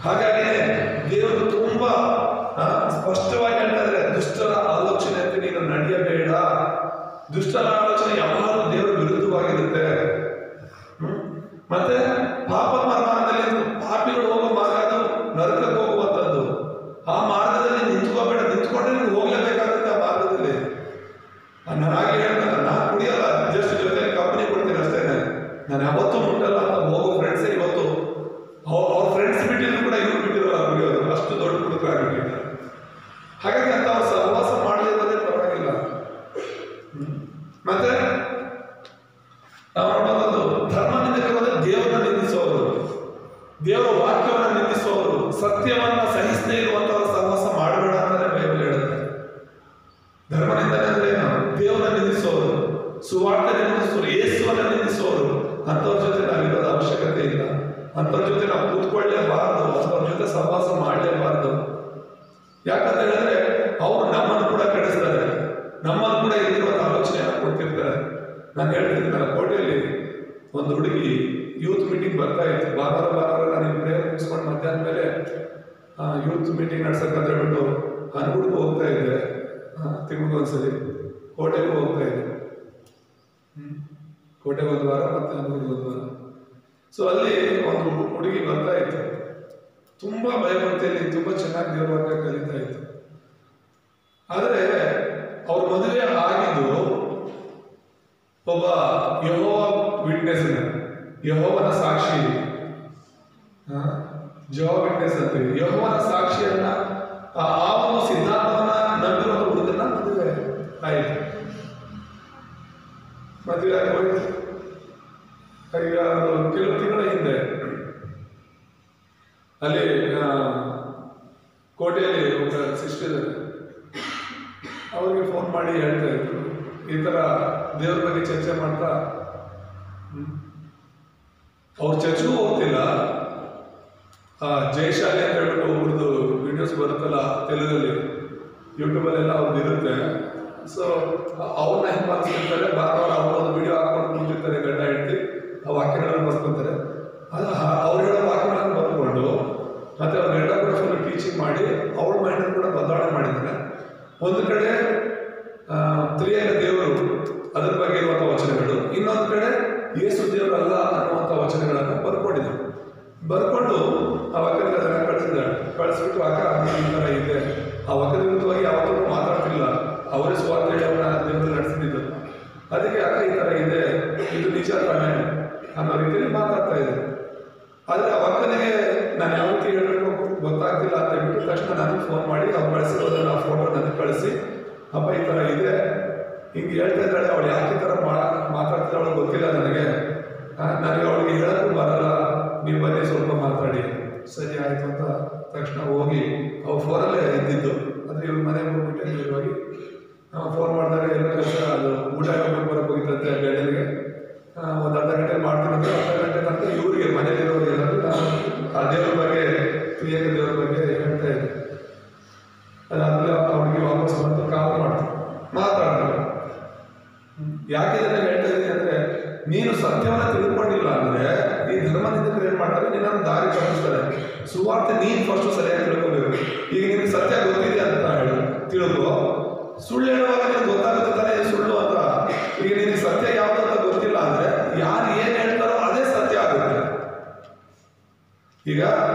ಹಾಗಾಗಿ ದೇವರು ತುಂಬಾ ಸ್ಪಷ್ಟವಾಗಿ ಹೇಳ್ತಾರೆ, ದುಷ್ಟರ ಆಲೋಚನೆ ಅಂತ ನೀನು ನಡೆಯಬೇಡ. ದುಷ್ಟರ ಆಲೋಚನೆ ಯಾವಾಗಲೂ ದೇವರ ವಿರುದ್ಧವಾಗಿರುತ್ತೆ. ಮತ್ತೆ ಪಾಪದ ಮಾರ್ಗದಲ್ಲಿ ಪಾಪಿಗಳು ಹೋಗೋ ಮಾರ್ಗ ಅದು ನರಕಕ್ಕೆ ಹೋಗುವಂಥದ್ದು. ಆ ಮಾರ್ಗದಲ್ಲಿ ನಿಂತ್ಕೋಬೇಡ, ನಿಂತ್ಕೊಂಡ್ರೆ ನೀವು ಹೋಗ್ಲೇಬೇಕಾಗುತ್ತೆ ಆ ಮಾರ್ಗದಲ್ಲಿ. ನಾನು ಹಾಗೆ ಹೇಳ್ತಾನೆ, ನಾನು ಕುಡಿಯಲ್ಲ, ಜಸ್ಟ್ ಜೊತೆ ಕಂಪನಿ ಕೊಡ್ತೀನಿ ಅಷ್ಟೇನೆ, ನಾನು ಯಾವತ್ತೂ ಮುಟ್ಟಲ್ಲ ಅಂತ ಹೋಗೋ ಫ್ರೆಂಡ್ಸೇ ಇವತ್ತು ಅವ್ರ ಫ್ರೆಂಡ್ಸ್ ಬಿಟ್ಟಿದ್ರು ಕೂಡ ಇವ್ರು ಬಿಟ್ಟಿರಲ್ಲ ಕುಡಿಯೋದು, ಅಷ್ಟು ದೊಡ್ಡ ಕುಡುಕರಾಗಿಟ್ಟಿದ್ದಾರೆ. ಹಾಗಾಗಿ ಅಂತ ಅವ್ರು ಸಹವಾಸ ಮಾಡಲಿರೋದೇ ಪರವಾಗಿಲ್ಲ. ಮತ್ತೆ ನಾವು ನೋಡೋದು, ಧರ್ಮ ನಿಂದಕರಾದ ದೇವರನ್ನ ನಿಂದಿಸುವವರು, ದೇವರ ವಾಕ್ಯವನ್ನು ನಿಂದಿಸುವವರು, ಸತ್ಯವನ್ನ ಸಹಿಸದೇ ಇರುವಂತವರ ಸಹವಾಸ ಮಾಡಬೇಡ ಅಂತಾನೆ ಬೈಬಲ್ ಹೇಳುತ್ತೆ. ಧರ್ಮ ನಿಂದನೆ ಅಂದ್ರೆ ಏನು? ದೇವರನ್ನ ನಿಂದಿಸುವವರು, ಸುವಾರ್ತೆ ನಿಂದಿಸುವವರು, ಯೇಸುವನ್ನ ನಿಂದಿಸುವವರು, ಅಂಥವ್ರ ಜೊತೆ ನಾವಿರೋದ ಅವಶ್ಯಕತೆ ಇಲ್ಲ. ಅಂಥವ್ರ ಜೊತೆ ನಾವು ಕೂತ್ಕೊಳ್ಳೇಬಾರದು, ಅಂಥವ್ರ ಜೊತೆ ಸಹವಾಸ ಮಾಡಲೇಬಾರದು. ಯಾಕಂತ ಹೇಳಿದ್ರೆ ಅವರು ನಮ್ಮನ್ನು ಕೂಡ ಕೆಡಿಸ್ತಾರೆ, ನಮ್ಮನ್ನು ಕೂಡ ಇಲ್ಲಿರುವಂಥ ಆಲೋಚನೆಯನ್ನು ಕೊಡ್ತಿರ್ತಾರೆ. ನಾನು ಹೇಳ್ತಿದ್ದೀನಲ್ಲ, ಕೋಟೆಯಲ್ಲಿ ಒಂದು ಹುಡುಗಿ ಯೂತ್ ಮೀಟಿಂಗ್ ಬರ್ತಾ ಇತ್ತು. ಭಾನುವಾರ ನಾನು ಪ್ರೇಯರ್ ಮುಗಿಸ್ಕೊಂಡು ಮಧ್ಯಾಹ್ನ ಮೇಲೆ ಯೂತ್ ಮೀಟಿಂಗ್ ನಡ್ಸಕ್ಕಂತ ಹೇಳ್ಬಿಟ್ಟು ಅನ್ಗುಡ್ಗೂ ಹೋಗ್ತಾ ಇದ್ದೆ. ತಿಂಗಳಿಗೊಂದ್ಸಲಿ ಕೋಟೆಗೂ ಹೋಗ್ತಾ ಇದ್ದೆ. ಕೋಟೆಗೆ ಒಂದು ವಾರ ಮತ್ತೆ ಅನ್ಗುಡ್ಗೆ ಒಂದು ವಾರ. ಸೊ ಅಲ್ಲಿ ಒಂದು ಹುಡುಗಿ ಬರ್ತಾ ಇತ್ತು, ತುಂಬಾ ಭಯಭಕ್ತಿಯಲ್ಲಿ ತುಂಬಾ ಚೆನ್ನಾಗಿ ದೇವರ ವಾಕ್ಯ ಕಲಿತಾ ಇತ್ತು. ಆದರೆ ಅವ್ರ ಮದುವೆ ಆಗಿದ್ದು ಒಬ್ಬ ಯೆಹೋವ ವಿಟ್ನೆಸ್, ಯೆಹೋವನ ಸಾಕ್ಷಿ, ಜೆಹೋವ ವಿಟ್ನೆಸ್ ಅಂತೀವಿ. ಯೆಹೋವನ ಸಾಕ್ಷಿಯನ್ನ ಆ ಒಂದು ಸಿದ್ಧಾಂತವನ್ನ ನಂಬಿರೋ ಹುಡುಗನ ಮದುವೆ ಆಯಿತು. ಮದುವೆ ಆಗಿ ಹೋಯ್ತು. ಈಗ ಕೆಲವು ತಿಂಗಳ ಹಿಂದೆ ಅಲ್ಲಿ ಕೋಟೆಯಲ್ಲಿ ಒಬ್ಬ ಸಿಸ್ಟರ್ ಅವ್ರಿಗೆ ಫೋನ್ ಮಾಡಿ ಹೇಳ್ತಾ ಇದ್ರು, ಈ ಥರ ದೇವ್ರ ಬಗ್ಗೆ ಚರ್ಚೆ ಮಾಡ್ತಾ, ಅವ್ರ ಚರ್ಚೆಗೂ ಹೋಗ್ತಿಲ್ಲ. ಜಯಶಾಲಿ ಅಂತ ಹೇಳ್ಬಿಟ್ಟು ಒಬ್ರದ್ದು ವಿಡಿಯೋಸ್ ಬರುತ್ತಲ್ಲ ತೆಲುಗಲ್ಲಿ, ಯೂಟ್ಯೂಬಲ್ಲೆಲ್ಲ ಅವ್ರದ್ದು ಇರುತ್ತೆ. ಸೊ ಅವ್ರನ್ನ ಹಿಂಬಾಲಿಸ್ತಿರ್ತಾರೆ, ಭಾನುವಾರ ಅವ್ರದ್ದು ವಿಡಿಯೋ ಹಾಕೊಂಡು ಕೂತಿರ್ತಾರೆ, ಗಂಡ ಹೆಂಡತಿ ಆ ವಾಕ್ಯಗಳನ್ನು ಬರ್ಕೊತಾರೆ. ಅವ್ರು ಹೇಳೋ ವಾಕ್ಯಗಳನ್ನು ಬರ್ಕೊಂಡು ಮತ್ತೆ ಅವ್ರ ಗಂಡ ಕೂಡ ಫುಲ್ ಟೀಚಿಂಗ್ ಮಾಡಿ ಅವಳ ಮೈಂಡನ್ನು ಕೂಡ ಬದಲಾವಣೆ ಮಾಡಿದ್ದಾರೆ. ಒಂದು ಕಡೆ ತ್ರಿಯೇಕ ದೇವರು ಅದರ ಬಗ್ಗೆ ಇರುವಂಥ ವಚನಗಳು, ಇನ್ನೊಂದು ಕಡೆ ಯೇಸು ದೇವರಲ್ಲ ಅನ್ನುವಂಥ ವಚನಗಳನ್ನು ಬರ್ಕೊಂಡಿದ್ದಾರೆ. ಬರ್ಕೊಂಡು ಆ ವಾಕ್ಯದ ಅದನ್ನು ಕಳಿಸ್ಬಿಟ್ಟು ಈ ಥರ ಇದೆ. ಆ ವಾಕ್ಯದ ವಿರುದ್ಧವಾಗಿ ಯಾವತ್ತೂ ಮಾತಾಡ್ತಿಲ್ಲ, ಅವರೇ ಸ್ವಾರ್ಥ ಹೇಳಿ ಅವರ ದೇವರು ನಡೆಸ್ತಿದ್ದು. ಅದಕ್ಕೆ ಈ ಥರ ಇದೆ, ಇದು ನಿಜ ತಾನೇ ಅನ್ನೋ ರೀತಿಯಲ್ಲಿ ಮಾತಾಡ್ತಾ ಇದ್ದಾರೆ. ಆದರೆ ಆ ವಾಕ್ಯನಿಗೆ ನಾನು ಯಾವ ರೀತಿ ಹೇಳಬೇಕು ಗೊತ್ತಾಗ್ತಿಲ್ಲ ಅಂತ ಹೇಳ್ಬಿಟ್ಟು ತಕ್ಷಣ ನನಗೆ ಫೋನ್ ಮಾಡಿ ಅವ್ರು ಕಳಿಸಿರೋದನ್ನ ಆ ಫೋಟೋ ನನಗೆ ಕಳಿಸಿ, ಅಪ್ಪ ಈ ಥರ ಇದೆ, ಹಿಂಗೆ ಹೇಳ್ತಾ ಇದ್ದಾಳೆ, ಅವಳು ಯಾಕೆ ಈ ಥರ ಮಾತಾಡ್ತಿಲ್ಲ ಅವಳು ಗೊತ್ತಿಲ್ಲ ನನಗೆ ಅವಳಿಗೆ ಹೇಳೋಕ್ಕೂ ಬರಲ್ಲ, ನೀವು ಬನ್ನಿ ಸ್ವಲ್ಪ ಮಾತಾಡಿ. ಸರಿ ಆಯಿತು ಅಂತ ತಕ್ಷಣ ಹೋಗಿ ಅವ್ರು ಫೋನಲ್ಲೇ ಇದ್ದಿದ್ದು. ಆದರೆ ಇವ್ರ ಮನೆಗೆ ಹೋಗ್ಬಿಟ್ಟು ಇರುವಾಗಿ ಫೋನ್ ಮಾಡಿದಾಗ ಎಲ್ಲ ಕೆಲಸ ಅದು ಊಟ ಬರೋಕ್ಕೆ ಹೋಗಿತ್ತಂತೆ ಗಂಡನಿಗೆ. ಒಂದು ಅರ್ಧ ಗಂಟೆ ಮಾಡ್ತೀನಂದ್ರೆ ಅರ್ಧ ಗಂಟೆ ತನಕ ಇವರಿಗೆ ಮನೇಲಿರೋರಿಗೆಲ್ಲರೂ ಆ ದೇವ್ರ ಬಗ್ಗೆ, ಪ್ರಿಯಕ ದೇವ್ರ ಬಗ್ಗೆ ಹೇಳ್ತಾ ಇದ್ದೆ. ಸುವಾರ್ತೆ ನೀನು ಫಸ್ಟ್ ಸರಿಯಾಗಿ ತಿಳ್ಕೋಬೇಕು. ಈಗ ನಿನಗೆ ಸತ್ಯ ಗೊತ್ತಿದೆ ಅಂತ ಹೇಳಿ ತಿಳ್ಕೊ. ಸುಳ್ಳು ಹೇಳುವಾಗ ನಿನಗೆ ಗೊತ್ತಾಗುತ್ತೆ ತಾನೇ ಸುಳ್ಳು ಅಂತ. ಈಗ ನಿನಗೆ ಸತ್ಯ ಯಾವುದು ಅಂತ ಗೊತ್ತಿಲ್ಲ ಅಂದ್ರೆ ಯಾರು ಏನ್ ಹೇಳ್ತಾರೋ ಅದೇ ಸತ್ಯ ಆಗುತ್ತೆ. ಈಗ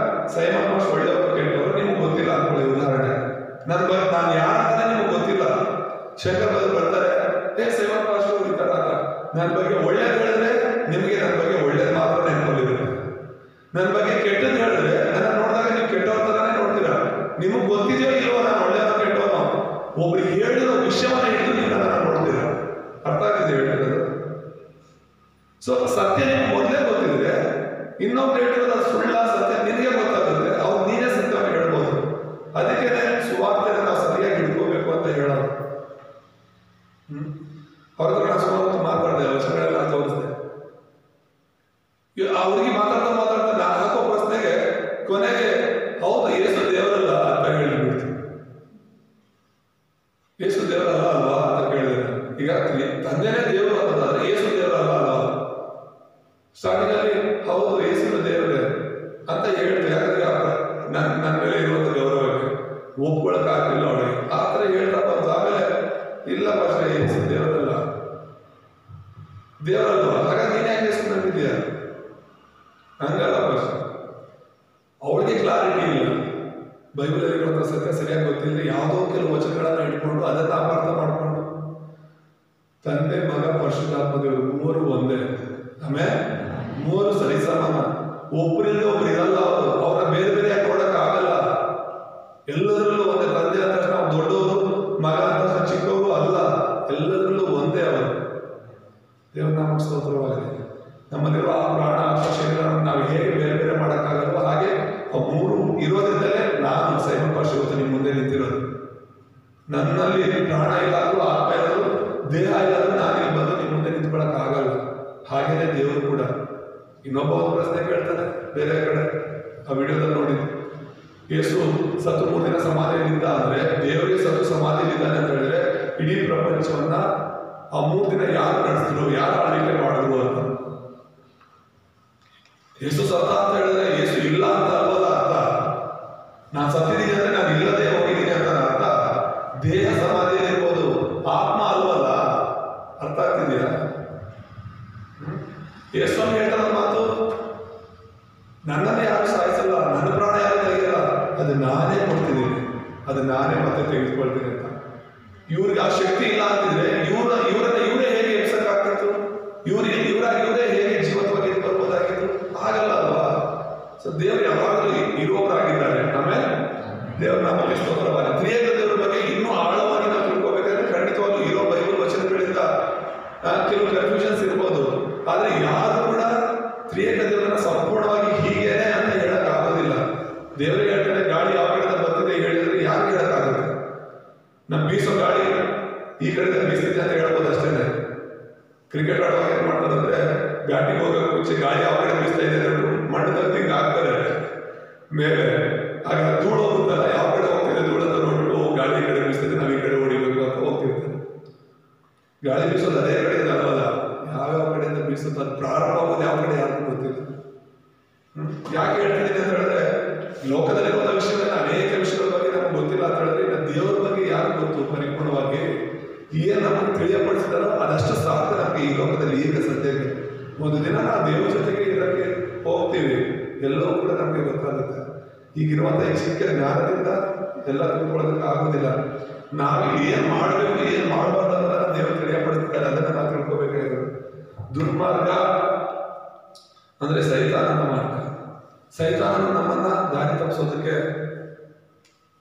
ಸೈಮನ್ ಮಾಸ್ಟರ್ ಒಳ್ಳೆಯವರು ಕೇಳ್ತವರು ನಿಮ್ಗೆ ಗೊತ್ತಿಲ್ಲ ಅನ್ಕೊಳ್ಳಿ. ಉದಾಹರಣೆ ನಾನು ಯಾರಂತಾನೆ ನಿಮ್ಗೆ ಗೊತ್ತಿಲ್ಲ. ಶಂಕರ್ ಬದಲು ಬರ್ತಾರೆ, ಸೈಮನ್ ಮಾಸ್ಟರ್ ಈ ತರ ನನ್ನ ಬಗ್ಗೆ ಒಳ್ಳೇದು ಹೇಳಿದ್ರೆ ನಿಮಗೆ ನನ್ನ ಬಗ್ಗೆ ಒಳ್ಳೇದು ಮಾತ್ರ ನೆನ್ಕೊಂಡಿರುತ್ತೆ. ನನ್ನ ಬಗ್ಗೆ ಕೆಟ್ಟದ್ದು ಹೇಳಿದ್ರೆ ನನ್ನ ನೋಡಿದಾಗ ನೀವು ಕೆಟ್ಟವ್ರ ತರಾನೇ ನೋಡ್ತೀರಾ. ನಿಮಗೆ ಗೊತ್ತಿದೆಯೋ ಇಲ್ವೋ ನಾನು ಒಳ್ಳೆಯದ ಕೆಟ್ಟವನು, ಒಬ್ರಿಗೆ ಹೇಳಿರೋ ವಿಷಯವನ್ನ ಹಿಡಿದು ನೀವು ನನ್ನ ನೋಡ್ತೀರಾ. ಅರ್ಥ ಆಗ್ತಿದೆ ಹೇಳ್ತಿರೋದು? ಸೊ ಸತ್ಯ ನಿಮ್ಗೆ ಮೊದಲೇ ಗೊತ್ತಿದ್ರೆ ಇನ್ನೊಬ್ರು ಹೇಳಿರೋದು ಸುಳ್ಳ ಸತ್ಯ ನಿನಗೆ ಗೊತ್ತಾಗುತ್ತೆ. ಅವ್ರು ನೀನೇ ಸತ್ಯವನ್ನು ಹೇಳ್ಬೋದು. ಅದಕ್ಕೆ ಸುವಾರ್ತೆನ ನಾವು ಸರಿಯಾಗಿ ಹಿಡ್ಕೋಬೇಕು ಅಂತ ಹೇಳೋದು. ಅವ್ರ ಹತ್ರ ನಾನು ಸುಮಾರು ಮಾತಾಡಿದೆ, ವಚನಗಳೆಲ್ಲ ತೋರಿಸಿದೆ. ಅವ್ರಿಗೆ ಮಾತಾಡ್ತಾ ನಾನು ಹಾಕೋ ಪ್ರಶ್ನೆಗೆ ಕೊನೆಗೆ ಹೌದು ಯೇಸು ದೇವರಲ್ಲ ಅಂತ ಹೇಳಿಬಿಡ್ತೀನಿ. ಯೇಸು ದೇವರಲ್ಲ ಅಲ್ವಾ ಅಂತ ಕೇಳಿದೆ. ಈಗ ತಂದೆನೇ ದೇವರು ಅನ್ನೋದಾದ್ರೆ ಯೇಸು ದೇವರಲ್ಲ ಅಲ್ವಾ? ಸ್ಟಾರ್ಟಿಂಗ್ ಅಲ್ಲಿ ಹೌದು ಯೇಸುವಿನ ದೇವರೇ ಅಂತ ಹೇಳ್ತೀವಿ. ಯಾಕಂದ್ರೆ ನನ್ನ ಮೇಲೆ ಇರುವಂತ ಗೌರವಕ್ಕೆ ಒಪ್ಕೊಳಕ್ ಆಗ್ತಿಲ್ಲ ಅವಳಿಗೆ. ಆ ತರ ಹೇಳ್ತಾ ಬಂತು. ಆಮೇಲೆ ಇಲ್ಲ ಭಾಷೆ ಯೇಸು ದೇವರಲ್ಲ, ದೇವರಲ್ವಾ, ಹಾಗಾಗಿ ನೀನ್ ಯಾಕೆ ಯೇಸು ನಂಬಿದ್ದೀಯ? ಹಂಗಲ್ಲ ಭಾಷೆ. ಅವಳಿಗೆ ಕ್ಲಾರಿಟಿ ಇಲ್ಲ. ಬೈಬಲ್ ಇರುವಂತ ಸತ್ಯ ಸರಿಯಾಗಿ ಗೊತ್ತಿಲ್ಲ. ಯಾವುದೋ ಕೆಲವು ವಚನಗಳನ್ನ ಇಟ್ಕೊಂಡು ಅದನ್ನ ಅಪಾರ್ಥ ಮಾಡ್ಕೊಂಡು ತಂದೆ ಮಗ ಪರಿಶುದ್ಧಾತ್ಮ ದೇವರು ಮೂವರು ಒಂದೇ. ಆಮೇಲೆ ಮೂವರು ಸರಿಸಮಾನ. ಒಬ್ಬರಿಂದ ಒಬ್ರು ಇರಲ್ಲ. ಅವರು ಅವ್ರನ್ನ ಬೇರೆ ಬೇರೆ ಯಾಕೆ ನೋಡಕ್ ಆಗಲ್ಲ. ಎಲ್ಲದರಲ್ಲೂ ಒಂದೇ. ತಂದೆ ಅಂತ ತಕ್ಷಣ ದೊಡ್ಡವರು, ಮಗ ಅಂತ ತಕ್ಷಣ ಚಿಕ್ಕವರು ಅಲ್ಲ. ಎಲ್ಲದರಲ್ಲೂ ಒಂದೇ ಅವರು. ದೇವ್ರ ನಾಮ ಸ್ತೋತ್ರವಾಗಲಿ. ನಮ್ಮಲ್ಲಿರುವ ಆ ಪ್ರಾಣ ಅಥವಾ ಶರೀರವನ್ನು ನಾವು ಹೇಗೆ ಬೇರೆ ಬೇರೆ ಮಾಡೋಕ್ಕಾಗಲ್ವೋ ಹಾಗೆ ಆ ಮೂರು ಇರೋದ್ರಿಂದಲೇ ನಾನು ಸೈಮನ್ ಪಾಸ್ಟರ್ ಇವತ್ತು ನಿಮ್ಮ ಮುಂದೆ ನಿಂತಿರೋದು. ನನ್ನಲ್ಲಿ ಪ್ರಾಣ ಇಲ್ಲಾದ್ರೂ ಆತ್ಮ ಇರೋದು, ದೇಹ ಇಲ್ಲಾದ್ರೂ ನಾನಿಲ್ಲಿ ಬಂದು ನಿಮ್ಮ ಮುಂದೆ ನಿಂತ್ಕೊಳಕ್ ಆಗಲ್ಲ. ಹಾಗೇನೆ ದೇವರು ಕೂಡ. ಇನ್ನೊಬ್ಬ ಒಂದು ಪ್ರಶ್ನೆ ಕೇಳ್ತಾನೆ ಬೇರೆ ಕಡೆ, ಆ ವಿಡಿಯೋದಲ್ಲಿ ನೋಡಿದ್ದು. ಯೇಸು ಸತ್ತು 3 ದಿನ ಸಮಾಧಿಯಲ್ಲಿದ್ದ ಅಂದ್ರೆ ದೇವರಿಗೆ ಸತ್ತು ಸಮಾಧಿಯಲ್ಲಿದ್ದಾನೆ ಅಂತ ಹೇಳಿದ್ರೆ ಇಡೀ ಪ್ರಪಂಚವನ್ನ ಆ 3 ದಿನ ಯಾರು ನಡೆಸಿದ್ರು, ಯಾರು ಆಳ್ವಿಕೆ ಮಾಡಿದ್ರು ಅಂತ. ಯೇಸು ಸತ್ತ ಅಂತ ಹೇಳಿದ್ರೆ ಯೇಸು ಇಲ್ಲ ಅಂತ ಅಲ್ವಲ್ಲ ಅರ್ಥ. ನಾನು ಸತ್ತಿದ್ದೀನಿ ಅಂದ್ರೆ ನಾನು ಇಲ್ಲದೆ ಹೋಗಿದ್ದೀನಿ ಅಂತ ಅರ್ಥ. ದೇಹ ಸಮಾಧಿಯಲ್ಲಿ ಇರ್ಬೋದು, ಆತ್ಮ ಅಲ್ವಲ್ಲ. ಅರ್ಥ ಆಗ್ತಿದೆಯಾ? ಯೇಸು ಹೇಳ್ತಾರ ಮಾತು, ನನ್ನನ್ನೇ ಯಾರು ಸಾಯಿಸಲ್ಲ, ನನ್ನ ಪ್ರಾಣ ಯಾರು ತೆಗೆಯಲ್ಲ, ಅದು ನಾನೇ ಕೊಡ್ತಿದ್ದೀನಿ, ಅದು ನಾನೇ ಮತ್ತೆ ತೆಗೆದುಕೊಳ್ತೀನಿ ಅಂತ. ಇವ್ರಿಗೆ ಆ ಶಕ್ತಿ ಇಲ್ಲ ಅಂತಿದ್ರೆ ಇವರೇ ಹೇಗೆ ಎಬ್ಸಕ್ಕಾಗ್ತಿತ್ತು? ಇವರೇ ಹೇಗೆ ಜೀವಂತವಾಗಿ ಬರ್ಬೋದಾಗಿತ್ತು? ಆಗಲ್ಲ ಅಲ್ವಾ? ಸೊ ದೇವರು ಯಾವಾಗಲೂ ಇರುವವರಾಗಿದ್ದಾರೆ. ಆಮೇಲೆ ದೇವ್ರ ನಮಗೆ ಸ್ತೋತ್ರವಾಗಲಿ. ತ್ರಿಯೇಕ ದೇವರ ಬಗ್ಗೆ ಇನ್ನೂ ಆಳವಾಗಿ ನಾವು ತಿಳ್ಕೋಬೇಕಾದ್ರೆ ಖಂಡಿತವಾಗ್ಲೂ ಇರೋ ಬೈಬಲ್ ವಚನಗಳಿಂದ ಕೆಲವು ಕನ್ಫ್ಯೂಷನ್ಸ್ ಇರ್ಬೋದು. ಆದ್ರೆ ಯಾರು ಕೂಡ ತ್ರಿಯೇಕ ದೇವರನ್ನ ಸಂಪೂರ್ಣವಾಗಿ ಹೀಗೇನೆ ಅಂತ ಹೇಳಕ್ ಆಗೋದಿಲ್ಲ. ದೇವರಿಗೆ ಹೇಳ್ತಾರೆ ಗಾಳಿ ಆ ಕಡೆಯಿಂದ ಬರ್ತಿದೆ ಹೇಳಿದ್ರೆ ಯಾರು ಹೇಳಕ್ಕಾಗುತ್ತೆ? ನಮ್ ಬೀಸೋ ಗಾಳಿ ಈ ಕಡೆಯಿಂದ ಬೀಸ್ತಿದೆ ಅಂತ ಹೇಳ್ಬೋದು ಅಷ್ಟೇನೆ. ಕ್ರಿಕೆಟ್ ಆಡುವಾಗ ಏನ್ ಮಾಡ್ತಾರಂದ್ರೆ ಬ್ಯಾಟಿಂಗ್ ಹೋಗೋಕೆ ಮುಂಚೆ ಗಾಳಿ ಯಾವ ಕಡೆ ಬೀಸ್ತಾ ಇದೆ ಮಣ್ಣು ತಂದು ಹಾಕ್ತಾರೆ ಮೇಲೆ, ಆಗ ಧೂಳು ಹೋಗುತ್ತಲ್ಲ, ಯಾವ ಕಡೆ ಹೋಗ್ತಿದೆ ಧೂಳು ಅಂತ ನೋಡ್ಬಿಟ್ಟು ಗಾಳಿ ಈ ಕಡೆ ಬೀಸ್ತಿದೆ, ನಾವು ಈ ಕಡೆ ಹೊಡಿಬೇಕು ಅಂತ ಹೋಗ್ತಿರ್ತಾರೆ. ಗಾಳಿ ಬೀಸೋದು ಅದೇ ಕಡೆಯಿಂದ ಅಲ್ವಲ್ಲ, ಯಾವ ಕಡೆಯಿಂದ ಬೀಸುತ್ತೆ, ಅದು ಪ್ರಾರಂಭ ಆಗೋದು ಯಾವ ಕಡೆ ಯಾರಿಗೂ ಗೊತ್ತಿಲ್ಲ. ಯಾಕೆ ಹೇಳ್ತಿದ್ದೀನಿ ಅಂತ ಹೇಳಿದ್ರೆ ಲೋಕದಲ್ಲಿರುವಂತಹ ವಿಷಯಗಳನ್ನ ಅನೇಕ ವಿಷಯಗಳ ಬಗ್ಗೆ ನಮ್ಗೆ ಗೊತ್ತಿಲ್ಲ ಅಂತ ಹೇಳಿದ್ರೆ ಇನ್ನು ದೇವರ ಬಗ್ಗೆ ಯಾರು ಗೊತ್ತು ಪರಿಪೂರ್ಣವಾಗಿ? ಏನ್ ನಮಗೆ ತಿಳಿಯಪಡಿಸಿದಾರೋ ಅದಷ್ಟು ಸಾಕು ನಮ್ಗೆ ಈ ಲೋಕದಲ್ಲಿ ಈಗ ಸದ್ಯಕ್ಕೆ. ಒಂದು ದಿನ ನಾವು ದೇವರ ಜೊತೆಗೆ ಇರೋಕ್ಕೆ ಹೋಗ್ತೀವಿ, ಎಲ್ಲವೂ ಕೂಡ ನಮಗೆ ಗೊತ್ತಾಗುತ್ತೆ. ಈಗಿರುವಂತ ಈ ಚಿಕ್ಕ ಜ್ಞಾನದಿಂದ ಎಲ್ಲ ತಿಳ್ಕೊಳ್ಳೋದಕ್ಕೆ ಆಗೋದಿಲ್ಲ. ನಾವು ಏನ್ ಮಾಡ್ಬೇಕು ಏನ್ ಮಾಡಬಾರ್ದು ಅನ್ನೋದನ್ನ ದೇವರು ತಿಳಿಯಪಡಿಸ್ತಾರೆ, ಅದನ್ನ ನಾವು ತಿಳ್ಕೊಬೇಕಾಗಿರೋದು. ದುರ್ಮಾರ್ಗ ಅಂದ್ರೆ ಸೈತಾನನ ಮಾರ್ಗ. ಸೈತಾನನು ನಮ್ಮನ್ನ ದಾರಿ ತಪ್ಪಿಸೋದಕ್ಕೆ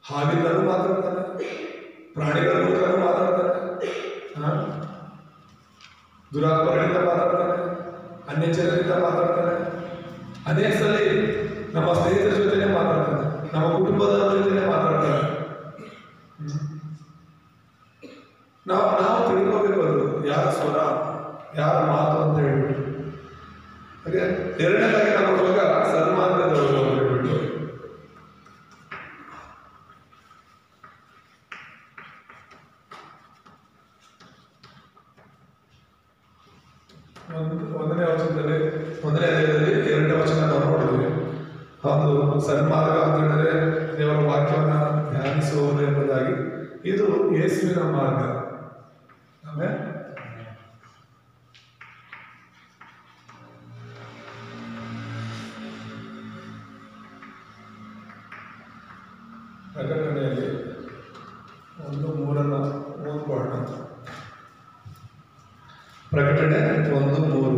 ಹಾವಿಂದಲೂ ಮಾತಾಡ್ತಾನೆ, ಪ್ರಾಣಿಗಳ ಮೂಲಕನೂ ಮಾತಾಡ್ತಾನೆ, ದುರಾತ್ಮಗಳಿಂದ ಮಾತಾಡ್ತಾನೆ, ಅನ್ಯ ಜನರಿಂದ ಮಾತಾಡ್ತಾನೆ, ಅನೇಕ ಸಲ ನಮ್ಮ ಸ್ನೇಹಿತರ ಜೊತೆನೆ ಮಾತಾಡ್ತಾನೆ, ನಮ್ಮ ಕುಟುಂಬದವರ ಜೊತೆನೆ ಮಾತಾಡ್ತಾನೆ. ನಾವು ತಿಳ್ಕೋಬೇಕು ಅದು ಯಾರ ಸ್ವರ ಯಾರ ಮಾತು ಅಂತ ಹೇಳ್ಬಿಟ್ಟು. ಹಾಗೆ ಎರಡನೇದಾಗಿ ನಾವು ನೋಡುವಾಗ ಸನ್ಮಾರ್ಗದವರು ಅಂತ ಹೇಳ್ಬಿಟ್ಟು ಒಂದನೇ ಅಧ್ಯಾಯದಲ್ಲಿ 2ನೇ ವಚನ ನಾವು ನೋಡಿದ್ವಿ. ಒಂದು ಸನ್ಮಾರ್ಗ ಅಂತ ಹೇಳಿದ್ರೆ ದೇವರ ವಾಕ್ಯವನ್ನು ಧ್ಯಾನಿಸುವುದು ಎಂಬುದಾಗಿ. ಇದು ಯೇಸುವಿನ ಮಾರ್ಗ. ಆಮೇಲೆ ಪ್ರಕಟಣೆಯಲ್ಲಿ 1:3 ಓದ್ಕೊಳ್ಳೋಣ. ಪ್ರಕಟಣೆ 1:3.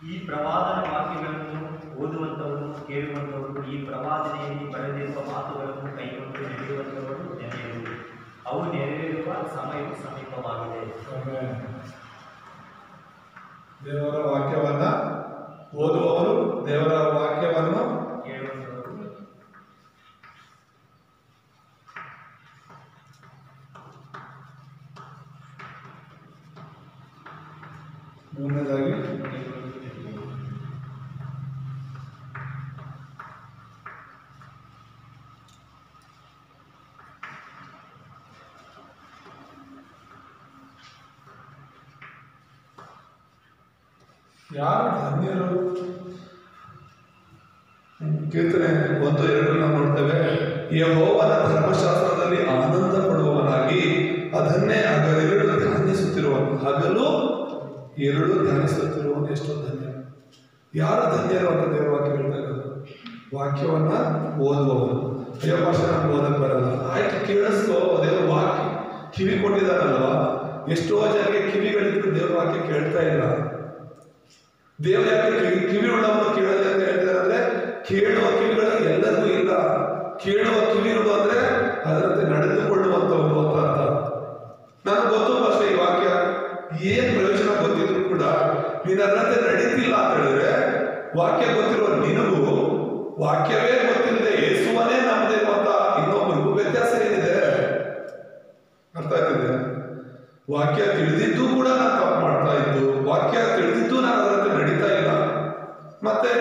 ಈ ಪ್ರವಾದನ ವಾಕ್ಯಗಳನ್ನು ಓದುವಂಥವರು, ಕೇಳುವಂಥವರು, ಈ ಪ್ರವಾದನೆಯಲ್ಲಿ ಬರೆದಿರುವ ಮಾತುಗಳನ್ನು ಕೈಗೊಂಡು ನಡೆಯುವಂಥವರು ಧನ್ಯರು. ಅವು ನೆರವೇರುವ ಸಮಯವು ಸಮೀಪವಾಗಿದೆ. ದೇವರ ವಾಕ್ಯವನ್ನ ಓದುವವರು, ದೇವರ ವಾಕ್ಯವನ್ನು ಕೇಳುವಂಥವರು, ಮೂರನೇದಾಗಿ ಯಾರು ಧನ್ಯರು? ಕೀರ್ತನೆ 1:2 ನಾವು ನೋಡ್ತೇವೆ, ಯೆಹೋವನ ಧರ್ಮಶಾಸ್ತ್ರದಲ್ಲಿ ಆನಂದ ಪಡುವವನಾಗಿ ಅದನ್ನೇ ಹಗಲಿರುಳು ಧ್ಯಾನಿಸುತ್ತಿರುವನು. ಹಗಲು ಎರಡು ಧ್ಯಾನಿಸುತ್ತಿರುವನು ಎಷ್ಟೋ ಧನ್ಯ. ಯಾರು ಧನ್ಯರು ಅಂತ ದೇವರ ವಾಕ್ಯ ಹೇಳ್ತಾ ಇರೋದು? ವಾಕ್ಯವನ್ನ ಓದುವವನು. ದೇವ ಭಾಷೆ ನಮ್ಗೆ ಓದಕ್ಕೆ ಬರಲ್ಲ, ಆಯ್ತು ಕೇಳಿಸ್ಕೋ, ದೇವರ ವಾಕ್ಯ ಕಿವಿ ಕೊಟ್ಟಿದ್ದಾರಲ್ವಾ. ಎಷ್ಟೋ ಜನಕ್ಕೆ ಕಿವಿಗಳಿದ್ದು ದೇವರ ವಾಕ್ಯ ಕೇಳ್ತಾ ಇಲ್ಲ. ದೇವರು ಯಾಕೆ ಕಿವಿ ಉಳ್ಳವನು ಕೇಳೋದು ಅಂತ ಹೇಳ್ತಾರೆ ಅಂದ್ರೆ, ಕೇಳುವ ಕಿವಿಗಳು ಎಲ್ಲರಿಗೂ ಇಲ್ಲ. ಕೇಳುವ ಕಿವಿಗಳು ಅಂದ್ರೆ ಅದರಂತೆ ನಡೆದುಕೊಳ್ಳುವಂಥವ್ರು ಅಂತ ಅರ್ಥ. ನನಗೆ ಗೊತ್ತು ಅಷ್ಟೇ ಈ ವಾಕ್ಯ ಏನ್ ಪ್ರಯೋಜನ ಗೊತ್ತಿದ್ರು ಕೂಡ ನೀನು ಅದರಂತೆ ನಡೀತಿಲ್ಲ ಅಂತ ಹೇಳಿದ್ರೆ, ವಾಕ್ಯ ಗೊತ್ತಿರುವ ನಿನಗೂ ವಾಕ್ಯವೇ ಗೊತ್ತಿಲ್ಲದೆ ಯೇಸುವನ್ನೇ ನಂಬದೇನು ಅಂತ ಇನ್ನೊಬ್ಬರಿಗೂ ವ್ಯತ್ಯಾಸ ಏನಿದೆ? ಅರ್ಥ ಆಗ್ತಿದೆ? ವಾಕ್ಯ ತಿಳಿದಿದ್ದು ಕೂಡ ನಾನು ತಪ್ಪು ಮಾಡ್ತಾ ಇದ್ದು, ವಾಕ್ಯ ತಿಳಿದಿದ್ದು ನಾನು ಅದರಂತೆ ನಡೀತಾ ಇಲ್ಲ, ಮತ್ತೆ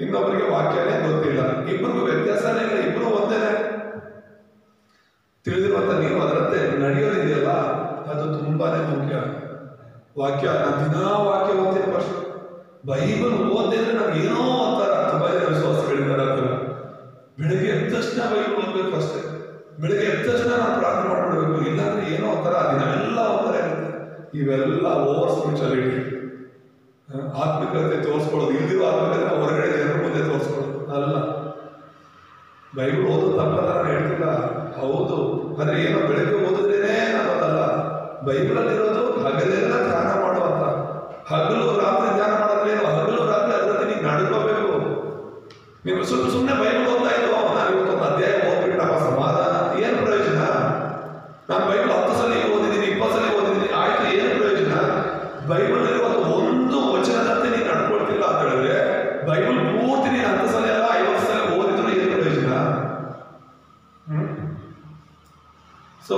ಇನ್ನೊಬ್ಬರಿಗೆ ವಾಕ್ಯನೇ ಗೊತ್ತಿಲ್ಲ. ಇಬ್ಬರಿಗೂ ವ್ಯತ್ಯಾಸನೇ ಇಲ್ಲ, ಇಬ್ರು ಒಂದೇನೆ. ತಿಳಿದಿರುವಂತ ನೀವು ಅದರಂತೆ ನಡೆಯೋದಿದೆಯಲ್ಲ, ಅದು ತುಂಬಾನೇ ಮುಖ್ಯ. ವಾಕ್ಯ ನಾನು ದಿನಾ ವಾಕ್ಯ ಓದ್ತೀನಿ, ಫಸ್ಟ್ ಬೈಬಲ್ ಓದಿದ್ರೆ ನಮ್ಗೆ ಏನೋ ಅಂತಾರ. ತುಂಬಾ ಜನ ವಿಶ್ವಾಸಗಳಿದ್ದಾರೆ ಆ ಥರ. ಬೆಳಿಗ್ಗೆ ಎದ್ದ ತಕ್ಷಣ ಬೈಬಲ್ ಓದ್ಬೇಕು ಅಷ್ಟೇ. ಬೆಳಿಗ್ಗೆ ಎದ್ದ ತಕ್ಷಣ ನಾವು ಪ್ರಾರ್ಥನೆ ಮಾಡ್ಬಿಡ್ಬೇಕು, ಇಲ್ಲಾಂದ್ರೆ ಏನೋ ಒಂಥರ ದಿನವೆಲ್ಲ ಒಂಥರ ಇರುತ್ತೆ. ಇವೆಲ್ಲ ಓವರ್ ಸ್ಪಿರಿಚುಯಾಲಿಟಿ, ಆತ್ಮಿಕತೆ ತೋರಿಸ್ಕೊಳ್ಳೋದು. ಇಲ್ದಿರೋ ಆತ್ಮಿಕತೆ ಹೊರಗಡೆ ಜನರ ಮುಂದೆ ತೋರಿಸ್ಕೊಳ್ಳೋದು ಅಲ್ಲ. ಬೈಬಲ್ ಓದೋದು ತಪ್ಪಲ್ಲ ನಾನು ಹೇಳ್ತಿಲ್ಲ, ಹೌದು. ಆದ್ರೆ ಏನೋ ಬೆಳಿಗ್ಗೆ ಓದಿದ್ರೇನೆ ಅನ್ನೋದಲ್ಲ. ಬೈಬಲಲ್ಲಿ ಇರೋದು ಹಗಲೆಲ್ಲ ಧ್ಯಾನ ಮಾಡುವಂತ. ಹಗಲು ರಾತ್ರಿ ಧ್ಯಾನ ಮಾಡೋದ್ರೇನು? ಹಗಲು ರಾತ್ರಿ ಅದರಲ್ಲಿ ನೀವು ನಡ್ಕೋಬೇಕು. ನೀವು ಸುಮ್ಮನೆ ಬೈಬಲ್ ಓದ್ತಾ ಇದ್ದು, ನಾನು ಇವತ್ತೊಂದು ಅಧ್ಯಾಯ ಓದ್ಬಿಟ್ಟಪ್ಪ ಸಮಾಧಾನ, ಏನು ಪ್ರಯೋಜನ? ನಾನು ಬೈಬಲ್ 10 ಸಲ ಓದಿದ್ದೀನಿ, 20 ಸಲ ಓದಿದ್ದೀನಿ, ಆಯ್ತು, ಏನು ಪ್ರಯೋಜನ? ಬೈಬಲ್ ಇರುವಂತ ಒಂದು ವಚನದಂತೆ ನೀನು ನಡ್ಕೊಳ್ತಿಲ್ಲ ಅಂತ ಹೇಳಿದ್ರೆ, ಬೈಬಲ್ ಪೂರ್ತಿ ನೀನು 10 ಸಲ ಅಲ್ಲ 50 ಸಲ ಓದಿದ್ರು ಏನು ಪ್ರಯೋಜನ? ಸೊ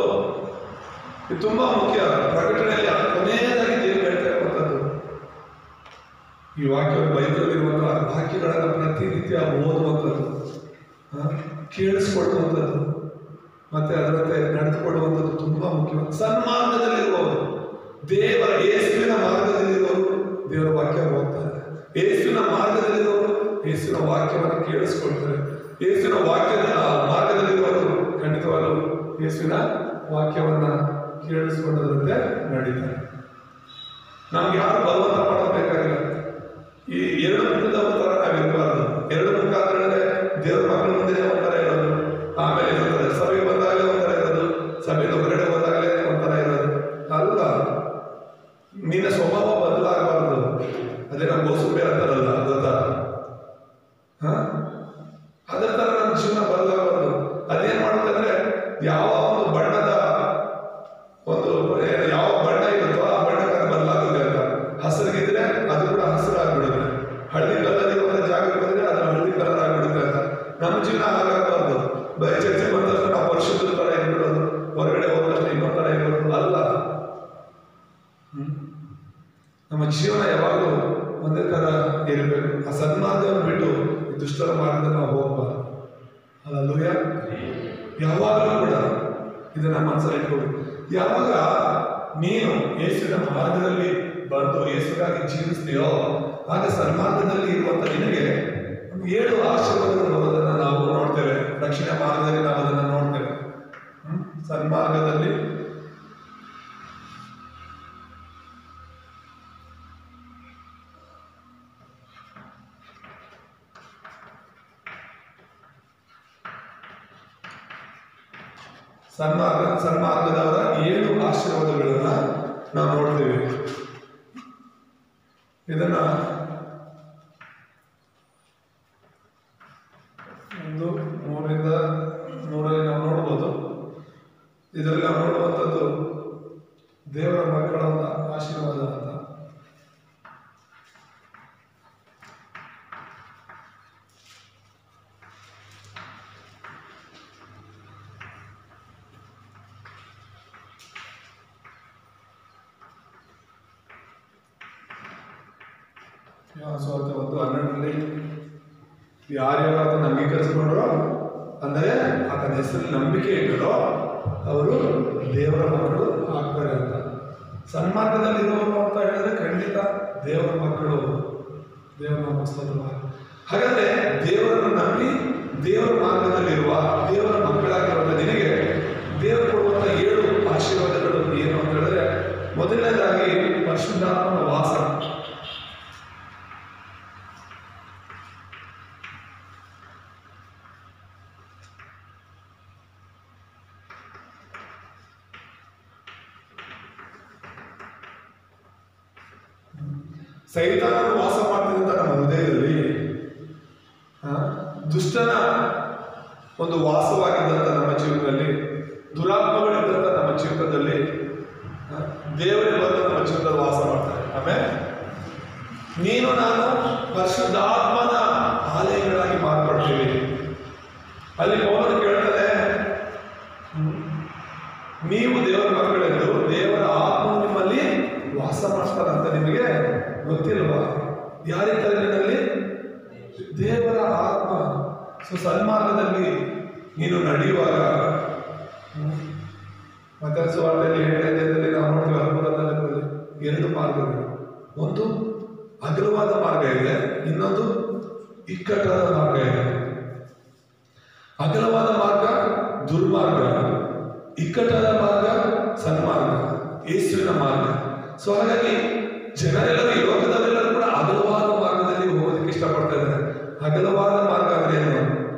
ಇದು ತುಂಬಾ ಮುಖ್ಯ. ಪ್ರಕಟಣೆಯಲ್ಲಿ ಕೊನೆಯದಾಗಿ ದೇವರು ಹೇಳ್ತಾ ಇರುವಂಥದ್ದು ಈ ವಾಕ್ಯ, ಬೈಬಲ್ ಇರುವಂತಹ ವಾಕ್ಯಗಳನ್ನು ಪ್ರತಿನಿತ್ಯ ಓದುವಂಥದ್ದು, ಕೇಳಿಸ್ಕೊಳ್ಳುವಂಥದ್ದು, ಮತ್ತೆ ಅದರಂತೆ ನಡೆದುಕೊಳ್ಳುವಂಥದ್ದು ತುಂಬಾ ಮುಖ್ಯ. ಸನ್ಮಾರ್ಗದಲ್ಲಿರುವವರು, ದೇವರ ಯೇಸುವಿನ ಮಾರ್ಗದಲ್ಲಿರುವವರು ದೇವರ ವಾಕ್ಯ ಓದ್ತಾರೆ. ಯೇಸುವಿನ ಮಾರ್ಗದಲ್ಲಿರುವವರು ಯೇಸುವಿನ ವಾಕ್ಯವನ್ನು ಕೇಳಿಸ್ಕೊಳ್ತಾರೆ. ಯೇಸುವಿನ ವಾಕ್ಯದ ಮಾರ್ಗದಲ್ಲಿರುವವರು ಖಂಡಿತವಾಗಲೂ ಯೇಸುವಿನ ವಾಕ್ಯವನ್ನ ಕೇಳಿಸ್ಕೊಂಡದಂತೆ ನಡೀತಾರೆ. ನಮ್ಗೆ ಯಾರು ಬಲವಂತ ಮಾಡಬೇಕಾಗಿಲ್ಲ. ಈ ಎರಡು ಮುಖದವ್ರ ತರ ನಾವಿರಬಾರ್ದು. ಎರಡು ಮುಖ ಅಂತ ಹೇಳಿದ್ರೆ ದೇವರ ಮಕ್ಕಳ ಮುಂದೆ ಒಂಥರ ಇರೋದು, ಆಮೇಲೆ ಸಭೆಗೆ ಬಂದಾಗಲೇ ಒಂಥರ ಇರೋದು, ಸಭೆಗೆ ಹೊರಗಡೆ ಹೋದಾಗಲೇ ಒಂಥರ ಇರೋದು ಅಲ್ಲ. ನಿನ್ನ ಸ್ವಭಾವ ಬದಲಾಗಬಾರ್ದು. ಅದೇ ನಮ್ಮ ಗೋಸುಂಬೆ ಅಂತಾರಲ್ಲ, ಗೊತ್ತಾ? ಅದೇ ತರ ನಮ್ಮ ಜೀವನ ಬದಲಾಗಬಾರ್ದು. ಅದೇನ್ ಮಾಡುತ್ತೆ ಅಂದ್ರೆ, ಯಾವ ಒಂದು ಬಣ್ಣದ ಯಾವ ಬಣ್ಣ ಇರುತ್ತೋ ಆ ಬಣ್ಣಕ್ಕೆ ಬದಲಾಗುತ್ತೆ ಅಂತ. ಹಸಿರಿಗಿದ್ರೆ ಅದು ಕೂಡ ಹಸಿರಾಗ್ಬಿಡುತ್ತೆ. ಹಳದಿ ಕಲರ್ ಇರುವಂತ ಜಾಗಕ್ಕೆ ಬಂದ್ರೆ ಅದು ಹಳದಿ ಕಲರ್ ಆಗ್ಬಿಡುತ್ತೆ ಅಂತ. ನಮ್ಮ ಜೀವನ ಹಾಗಾಗಬಾರ್ದು. ಬರೀ ಚರ್ಚೆ ಬಂದ ತಕ್ಷಣ ನಾವು ಪರಿಶುದ್ಧ ತರ ಇರ್ಬಿಡೋದು, ಹೊರಗಡೆ ಹೋದ ತಕ್ಷಣ ಇನ್ನೊಂದು ತರ ಇರೋದು ಅಲ್ಲ. ನಮ್ಮ ಜೀವನ ಯಾವಾಗಲೂ ಒಂದೇ ತರ ಇರಬೇಕು. ಆ ಸನ್ಮಾರ್ಗವನ್ನು ಬಿಟ್ಟು ದುಷ್ಟರ ಮಾರ್ಗದಲ್ಲಿ ನಾವು ಹೋಗಬಾರ್ದು. ಅಲ್ಲೂಯ ಯಾವಾಗಲೂ ಕೂಡ ಇದನ್ನ ಮನಸ್ಸಲ್ಲಿ ಇಟ್ಕೋಬೇಕು. ಯಾವಾಗ ನೀನು ಯೇಸುವಿನ ಮಾರ್ಗದಲ್ಲಿ ಬಂದು ಯೇಸುಗಾಗಿ ಜೀವಿಸ್ತೀಯೋ ಹಾಗೆ ಸನ್ಮಾರ್ಗದಲ್ಲಿ ಇರುವಂತ ನಿನಗೆ 7 ಆಶೀರ್ವಾದಗಳು ಬರೋದನ್ನ ನಾವು ನೋಡ್ತೇವೆ. ರಕ್ಷಣೆ ಮಾರ್ಗದಲ್ಲಿ ನಾವು ಅದನ್ನ ನೋಡ್ತೇವೆ. ಸನ್ಮಾರ್ಗದಲ್ಲಿ ಸನ್ಮಾರ್ಗದವರ 7 ಆಶೀರ್ವಾದಗಳನ್ನ ನಾವು ನೋಡ್ತೇವೆ. ಇದನ್ನ 1, 3ರಿಂದ 3ರಲ್ಲಿ ನಾವು ನೋಡ್ಬೋದು. ಇದರಲ್ಲಿ ನಾವು ನೋಡುವಂಥದ್ದು ದೇವರ ಮಕ್ಕಳ ಒಂದು ಆಶೀರ್ವಾದ ಅಂತ. ಸುವಾರ್ತೆ 1:12ರಲ್ಲಿ ಯಾರ್ಯಾರು ಅದನ್ನು ಅಂಗೀಕರಿಸಿಕೊಂಡ್ರೋ, ಅಂದರೆ ಆತನ ಹೆಸರಲ್ಲಿ ನಂಬಿಕೆ ಇಟ್ಟರೋ ಅವರು ದೇವರ ಮಕ್ಕಳು ಆಗ್ತಾರೆ ಅಂತ. ಸನ್ಮಾರ್ಗದಲ್ಲಿರುವವರು ಅಂತ ಹೇಳಿದ್ರೆ ಖಂಡಿತ ದೇವರ ಮಕ್ಕಳು, ದೇವರ ಮಕ್ಕಳು. ಹಾಗಾದ್ರೆ ದೇವರನ್ನು ನಂಬಿ ದೇವರ ಮಾರ್ಗದಲ್ಲಿರುವ ದೇವರ ಮಕ್ಕಳಾಗಿರುವಂಥ ನಿನಗೆ ದೇವರು ಕೊಡುವಂಥ 7 ಆಶೀರ್ವಾದಗಳು ಏನು ಅಂತ ಹೇಳಿದ್ರೆ, ಮೊದಲನೇದಾಗಿ ಪರಿಶುದ್ಧಾತ್ಮನ ವಾಸ. ಸೈತಾನನು ವಾಸ ಮಾಡ್ತಿದ್ದಂತ ನಮ್ಮ ಹೃದಯದಲ್ಲಿ, ದುಷ್ಟನ ಒಂದು ವಾಸವಾಗಿದ್ದಂಥ ನಮ್ಮ ಜೀವನದಲ್ಲಿ, ದುರಾತ್ಮಗಳಿದ್ದಂಥ ನಮ್ಮ ಜೀವನದಲ್ಲಿ ದೇವರೇ ಬಂದು ನಮ್ಮ ಜೀವನದಲ್ಲಿ ವಾಸ ಮಾಡ್ತಾರೆ. ಆಮೇಲೆ ನೀನು ನಾನು ಪರಿಶುದ್ಧಾತ್ಮನ ಆಲಯಗಳಾಗಿ ಮಾರ್ಪಡ್ತೀವಿ. ಅಲ್ಲಿ ಪೌಲನು ಕೇಳ್ತಾನೆ, ನೀವು ದೇವರ ಮಕ್ಕಳೆಂದು ದೇವರ ಆತ್ಮ ನಿಮ್ಮಲ್ಲಿ ವಾಸ ಮಾಡ್ತಾರಂತ ನಿಮಗೆ ಗೊತ್ತಿಲ್ವಾ? ಯಾರಿದ್ದಾರೆ ನಿನ್ನಲ್ಲಿ? ದೇವರ ಆತ್ಮ. ಸನ್ಮಾರ್ಗದಲ್ಲಿ ನೀನು ನಡೆಯುವಾಗ, ಮತ್ತೆ ಸುವಾರ್ತೆಯಲ್ಲಿ 7ನೇ ಅಧ್ಯಾಯದಲ್ಲಿ ನಾವು ನೋಡ್ತೀವಿ, ಅದ್ಭುತದಲ್ಲಿ 2 ಮಾರ್ಗಗಳು. ಒಂದು ಅಗಲವಾದ ಮಾರ್ಗ ಇದೆ, ಇನ್ನೊಂದು ಇಕ್ಕಟ್ಟಾದ ಮಾರ್ಗ ಇದೆ. ಅಗಲವಾದ ಮಾರ್ಗ ದುರ್ಮಾರ್ಗ, ಇಕ್ಕಟ್ಟಾದ ಮಾರ್ಗ ಸನ್ಮಾರ್ಗ, ಯೇಸುವಿನ ಮಾರ್ಗ. ಹಾಗಾಗಿ ಜನರೆಲ್ಲರೂ, ಈ ಲೋಕದವರೆಲ್ಲರೂ ಕೂಡ ಅಗಲವಾದ ಮಾರ್ಗದಲ್ಲಿ ಹೋಗೋದಕ್ಕೆ ಇಷ್ಟಪಡ್ತಾ ಇದ್ದಾರೆ. ಅಗಲವಾದ ಮಾರ್ಗ ಅಂದ್ರೆ ಏನು?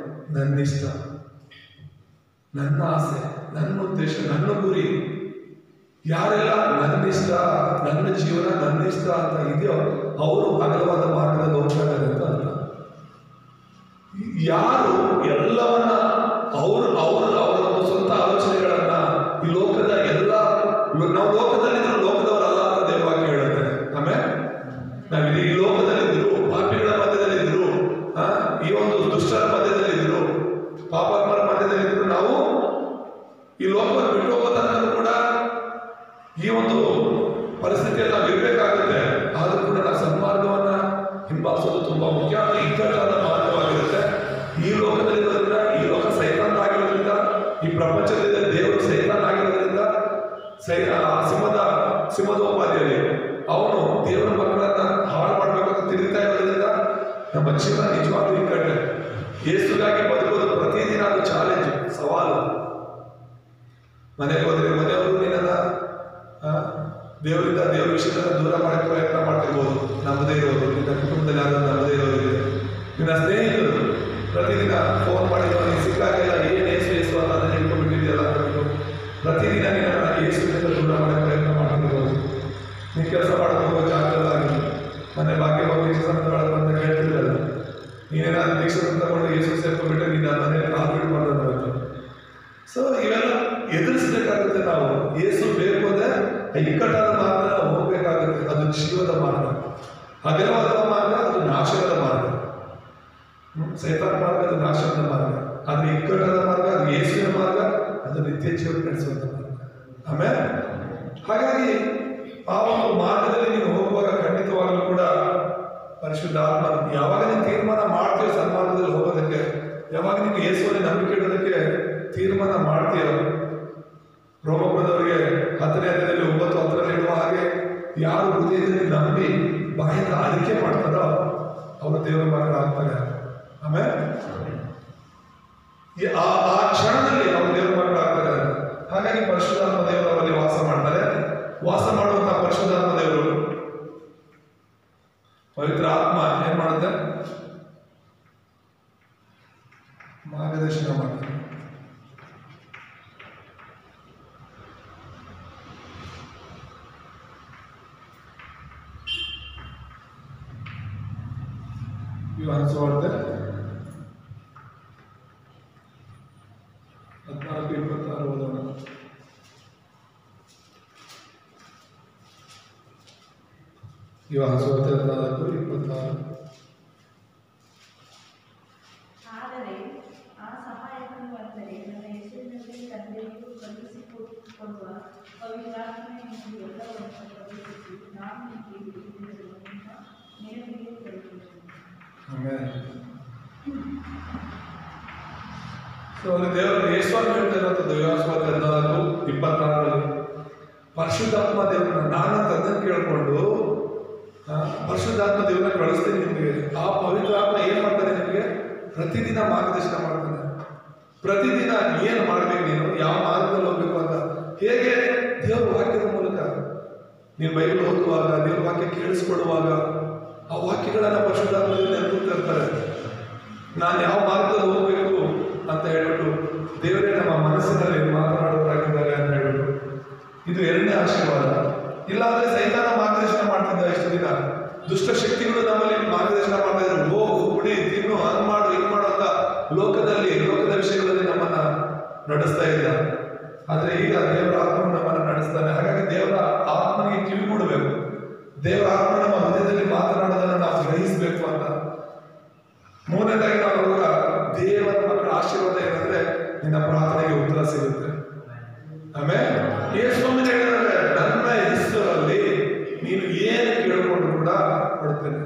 ನನ್ನ ಇಷ್ಟ, ನನ್ನ ಆಸೆ, ನನ್ನ ಉದ್ದೇಶ, ನನ್ನ ಗುರಿ. ಯಾರೆಲ್ಲ ನನ್ನ ಇಷ್ಟ, ನನ್ನ ಜೀವನ, ನನ್ನ ಇಷ್ಟ ಅಂತ ಇದೆಯೋ ಅವರು ಅಗಲವಾದ ಮಾರ್ಗದಲ್ಲಿ ಹೋಗ್ತಾ ಇದ್ದಾರೆ ಅಂತ ಅರ್ಥ. ಯಾರು ಎಲ್ಲವನ್ನ ಅವರು ಸ್ವಂತ ಆಲೋಚನೆಗಳನ್ನ, ಈ ಲೋಕದ ಎಲ್ಲ, ನಾವು ಲೋಕದಲ್ಲಿದ್ರು ಲೋಕದವರಲ್ಲ ಅಂತ ದೇವವಾಕ್ಯ ಹೇಳುತ್ತೆ. ಆಮೇಲೆ ನಾವಿಲ್ಲಿ ಈ ಲೋಕದಲ್ಲಿದ್ರು, ಪಾಪಿಗಳ ಮಧ್ಯದಲ್ಲಿದ್ರು, ಈ ಒಂದು ದುಷ್ಟರ ಮಧ್ಯದಲ್ಲಿದ್ರು, ಪಾಪಾತ್ಮರ ಮಧ್ಯದಲ್ಲಿದ್ರು, ನಾವು ಈ ಲೋಕವನ್ನು ಬಿಟ್ಟು ಹೋಗೋ ತನಕ ಕೂಡ ಈ ಒಂದು ಪರಿಸ್ಥಿತಿಯಲ್ಲಿ ನಾವು ಇರಬೇಕಾಗುತ್ತೆ. ಆದ್ರೂ ಕೂಡ ನಾವು ಸನ್ಮಾರ್ಗವನ್ನ ಹಿಂಬಾಲಿಸೋದು ತುಂಬಾ ಮುಖ್ಯ. ಅದು ಇಕ್ಕಟ್ಟಾದ ಮಾರ್ಗವಾಗಿರುತ್ತೆ. ಈ ಲೋಕದಲ್ಲಿರೋದ್ರಿಂದ, ಈ ಲೋಕ ಸೈತಾನ್ ಆಗಿರೋದ್ರಿಂದ, ಈ ಪ್ರಪಂಚದಿಂದ ದೇವರು ಸೈತಾನ್ ಆಗಿರೋದ್ರಿಂದ, ಸಿಂಹದೋಪಾದಿಯಲ್ಲಿ ಅವನು ದೇವರ ಮಕ್ಕಳನ್ನ ಹಾಳು ಮಾಡಬೇಕು ಅಂತ ತಿರುಗ್ತಾ ಇರೋದ್ರಿಂದ ನಮ್ಮ ಜೀವನ ನಿಜವಾಗ್ಲೂ ಇಕ್ಕಟ್ಟೆ. ಯೇಸುಗಾಗಿ ಬದುಕೋದು ಪ್ರತಿದಿನ ಅದು ಚಾಲೆಂಜ್, ಸವಾಲು. ಮನೆಗೆ ಹೋದ್ರೆ ಮನೆಯವರು ನಿನ್ನ ದೇವರಿಂದ, ದೇವರ ವಿಷಯದಿಂದ ದೂರ ಮಾಡಕ್ಕೆ ಪ್ರಯತ್ನ ಮಾಡ್ತಿರ್ಬೋದು. ನಮ್ಮದೇ ಇರೋದು, ನಿನ್ನ ಕುಟುಂಬದಲ್ಲಿ ಯಾರು ನಮ್ಮದೇ ಇರೋದಿದೆ. ನಿನ್ನ ಸ್ನೇಹಿತರು ಪ್ರತಿದಿನ ಫೋನ್ ಮಾಡಿದ್ರು, ನೀನು ಸಿಕ್ಕಾಗೆಲ್ಲ ಏನು ಏಸು ಅಂತ ಅದನ್ನು ಹೇಳ್ಕೊಂಡ್ಬಿಟ್ಟಿದೆಯಲ್ಲ, ಪ್ರತಿದಿನ ನಿನ್ನ ಯೇಸುವಿನಿಂದ ದೂರ ಮಾಡಕ್ಕೆ ಪ್ರಯತ್ನ ಮಾಡ್ತಿರ್ಬೋದು. ನೀನು ಕೆಲಸ ಮಾಡ್ಕೊಂಡು ಜಾಗದಲ್ಲಿ ಮನೆ ಭಾಗ್ಯ ಹೋಗಿ ದೀಕ್ಷೆ ಸಂತೊಳಗೆ ಬಂದ ಹೇಳ್ತಿದ್ದಲ್ಲ, ನೀನೇನಾದ್ರೂ ದೀಕ್ಷೆ ತಗೊಂಡು ಯೇಸು ಸೇರ್ಕೊಂಡ್ಬಿಟ್ಟೆ ನೀನು ಮನೇಲಿ ಕಾಲು ಬಿಟ್ಕೊಂಡು. ಸೊ ಇವೆಲ್ಲ ಎದುರಿಸಬೇಕಾಗುತ್ತೆ. ನಾವು ಯೇಸು ಬೇಕು ಅಂದ್ರೆ ಇಕ್ಕಟ್ಟಾದ ಮಾರ್ಗ ನಾವು ಹೋಗ್ಬೇಕಾಗುತ್ತೆ. ಅದು ಜೀವದ ಮಾರ್ಗ. ಅಗಲವಾದ ಮಾರ್ಗ ಅದು ನಾಶದ ಮಾರ್ಗ. ಸೈತಾನ್ ಮಾರ್ಗ ಅದು ನಾಶದ ಮಾರ್ಗ. ಆದ್ರೆ ಇಕ್ಕಟ್ಟಾದ ಮಾರ್ಗ ಅದು ಯೇಸುವಿನ ಮಾರ್ಗ, ಅದು ನಿತ್ಯ ಜೀವನ ನಡೆಸುವಂತ ಮಾರ್ಗ. ಆಮೇಲೆ ಹಾಗಾಗಿ ಆ ಒಂದು ಮಾರ್ಗದಲ್ಲಿ ನೀನು ಹೋಗುವಾಗ ಖಂಡಿತವಾಗಲೂ ಕೂಡ ಪರಿಶುದ್ಧ ಆತ್ಮ, ಯಾವಾಗ ನೀನು ತೀರ್ಮಾನ ಮಾಡ್ತೀಯೋ ಸನ್ಮಾರ್ಗದಲ್ಲಿ ಹೋಗೋದಕ್ಕೆ, ಯಾವಾಗ ನೀನು ಯೇಸುವಲ್ಲಿ ನಂಬಿಕೆ ಇಡೋದಕ್ಕೆ ತೀರ್ಮಾನ ಮಾಡ್ತೀಯೋ, ರೋಮಪುರದವರಿಗೆ 10ನೇ ಅಧ್ಯಾಯದಲ್ಲಿ 9:10 ಹೇಳುವ ಹಾಗೆ, ಯಾರು ಹೃದಯದಲ್ಲಿ ನಂಬಿ ಬಾಯಿಂದ ಆರೈಕೆ ಮಾಡ್ತಾರೋ ಅವರು ದೇವರ ಮಕ್ಕಳಾಗ್ತಾರೆ. ಆಮೇಲೆ ಆ ಕ್ಷಣದಲ್ಲಿ ಅವರು ದೇವರ ಮಕ್ಕಳಾಗ್ತಾರೆ. ಹಾಗಾಗಿ ಪರಿಶುದ್ಧಾತ್ಮ ದೇವರು ಅವರಲ್ಲಿ ವಾಸ ಮಾಡ್ತಾರೆ. ವಾಸ ಮಾಡುವಂತಹ ಪರಿಶುದ್ಧಾತ್ಮ ದೇವರು ಪವಿತ್ರ ಆತ್ಮ ಏನ್ ಮಾಡುತ್ತೆ? ಮಾರ್ಗದರ್ಶನ ಮಾಡ್ತಾರೆ. ಯೋಹಾನ ಸುವಾರ್ತೆ 14:26 ಓದೋಣ. ಯೋಹಾನ ಸುವಾರ್ತೆ 14:26. ಆದರೆ ಆ ಸಹಾಯಕನು ಬಂದರೆ ನನ್ನ ಹೆಸರಿನಲ್ಲಿ ತಂದೆಯು ಕಳುಹಿಸಿಕೊಡುವ ಪವಿತ್ರಾತ್ಮನೆಯನ್ನು ಎಲ್ಲವನ್ನು ಕಳುಹಿಸಿ ನಾನು ನಿಮಗೆ ಹೇಳಿರುವುದರಿಂದ ನೇರವಾಗಿ ಕಳುಹಿಸುತ್ತೇನೆ. ಆಮೇಲೆ ಸೊ ಅಲ್ಲಿ ದೇವರು ಯೇಸುವನ್ನು ಹೇಳ್ತಿರೋಂಥದ್ದು ಯೋಹಾನ ಸುವಾರ್ತೆ 14:26 ಪರಿಶುದ್ಧಾತ್ಮ ದೇವರನ್ನ ನಾನು ತಂದನ್ನು ಕೇಳಿಕೊಂಡು ಪರಿಶುದ್ಧಾತ್ಮ ದೇವರನ್ನ ಕಳಿಸ್ತೀನಿ ನಿಮಗೆ. ಆ ಪವಿತ್ರಾತ್ಮ ಏನ್ ಮಾಡ್ತಾನೆ? ನಿಮಗೆ ಪ್ರತಿದಿನ ಮಾರ್ಗದರ್ಶನ ಮಾಡ್ತಾನೆ. ಪ್ರತಿದಿನ ಏನ್ ಮಾಡ್ಬೇಕು, ನೀನು ಯಾವ ಮಾರ್ಗದಲ್ಲಿ ಹೋಗ್ಬೇಕು ಅಂತ. ಹೇಗೆ? ದೇವರ ವಾಕ್ಯದ ಮೂಲಕ ನೀನು ಬೈಬಲ್ ಓದುವಾಗ, ದೇವರ ವಾಕ್ಯ ಕೇಳಿಸ್ಕೊಡುವಾಗ ಆ ವಾಕ್ಯಗಳನ್ನ ಪರಿಶುದ್ಧಾತ್ಮ ನೆನಪಿರ್ತಾರೆ. ನಾನು ಯಾವ ಮಾರ್ಗದಲ್ಲಿ ಹೋಗ್ಬೇಕು ಅಂತ ಹೇಳ್ಬಿಟ್ಟು ದೇವರೇ ನಮ್ಮ ಮನಸ್ಸಿನಲ್ಲಿ ಮಾತನಾಡುವರಾಗಿದ್ದಾರೆ ಅಂತ ಹೇಳ್ಬಿಟ್ಟು ಇದು ಎರಡನೇ ಆಶೀರ್ವಾದ. ಇಲ್ಲಾಂದ್ರೆ ಸೈತಾನ ಮಾರ್ಗದರ್ಶನ ಮಾಡ್ತಿದ್ದ ಇಷ್ಟು ದಿನ. ದುಷ್ಟ ಶಕ್ತಿಗಳು ನಮ್ಮಲ್ಲಿ ಮಾರ್ಗದರ್ಶನ ಮಾಡ್ತಾ ಇದ್ರು. ಹೋಗು, ಕುಡಿ, ತಿನ್ನು, ಹಂಗ್ ಮಾಡು, ಹಿಂಗ್ ಮಾಡು ಅಂತ ಲೋಕದ ವಿಷಯಗಳಲ್ಲಿ ನಮ್ಮನ್ನ ನಡೆಸ್ತಾ ಇದ್ದ. ಆದ್ರೆ ಈಗ ದೇವರ ಆತ್ಮ ನಮ್ಮನ್ನ ನಡೆಸ್ತಾನೆ. ಹಾಗಾಗಿ ದೇವರ ಆತ್ಮನಿಗೆ ಕಿವಿ ಕೊಡಬೇಕು. ದೇವರ ಆತ್ಮ ನಮ್ಮ ಹೃದಯದಲ್ಲಿ ಮಾತನಾಡೋದನ್ನ ನಾವು ಗ್ರಹಿಸಬೇಕು ಅಂತ. ಮೂರನೇದಾಗಿ ನಾವು ನೋಡುವಾಗ ದೇವರ ಮಕ್ಕಳ ಆಶೀರ್ವಾದ ಏನಂದ್ರೆ ನಿನ್ನ ಪ್ರಾರ್ಥನೆಗೆ ಉತ್ತರ ಸಿಗುತ್ತೆ. ಆಮೇಲೆ ಯೇಸುವನ್ನು ಹೇಳಿದರೆ ನನ್ನ ಹೆಸರಲ್ಲಿ ನೀನು ಏನು ಕೇಳಿಕೊಂಡು ಕೂಡ ಕೊಡ್ತೇನೆ.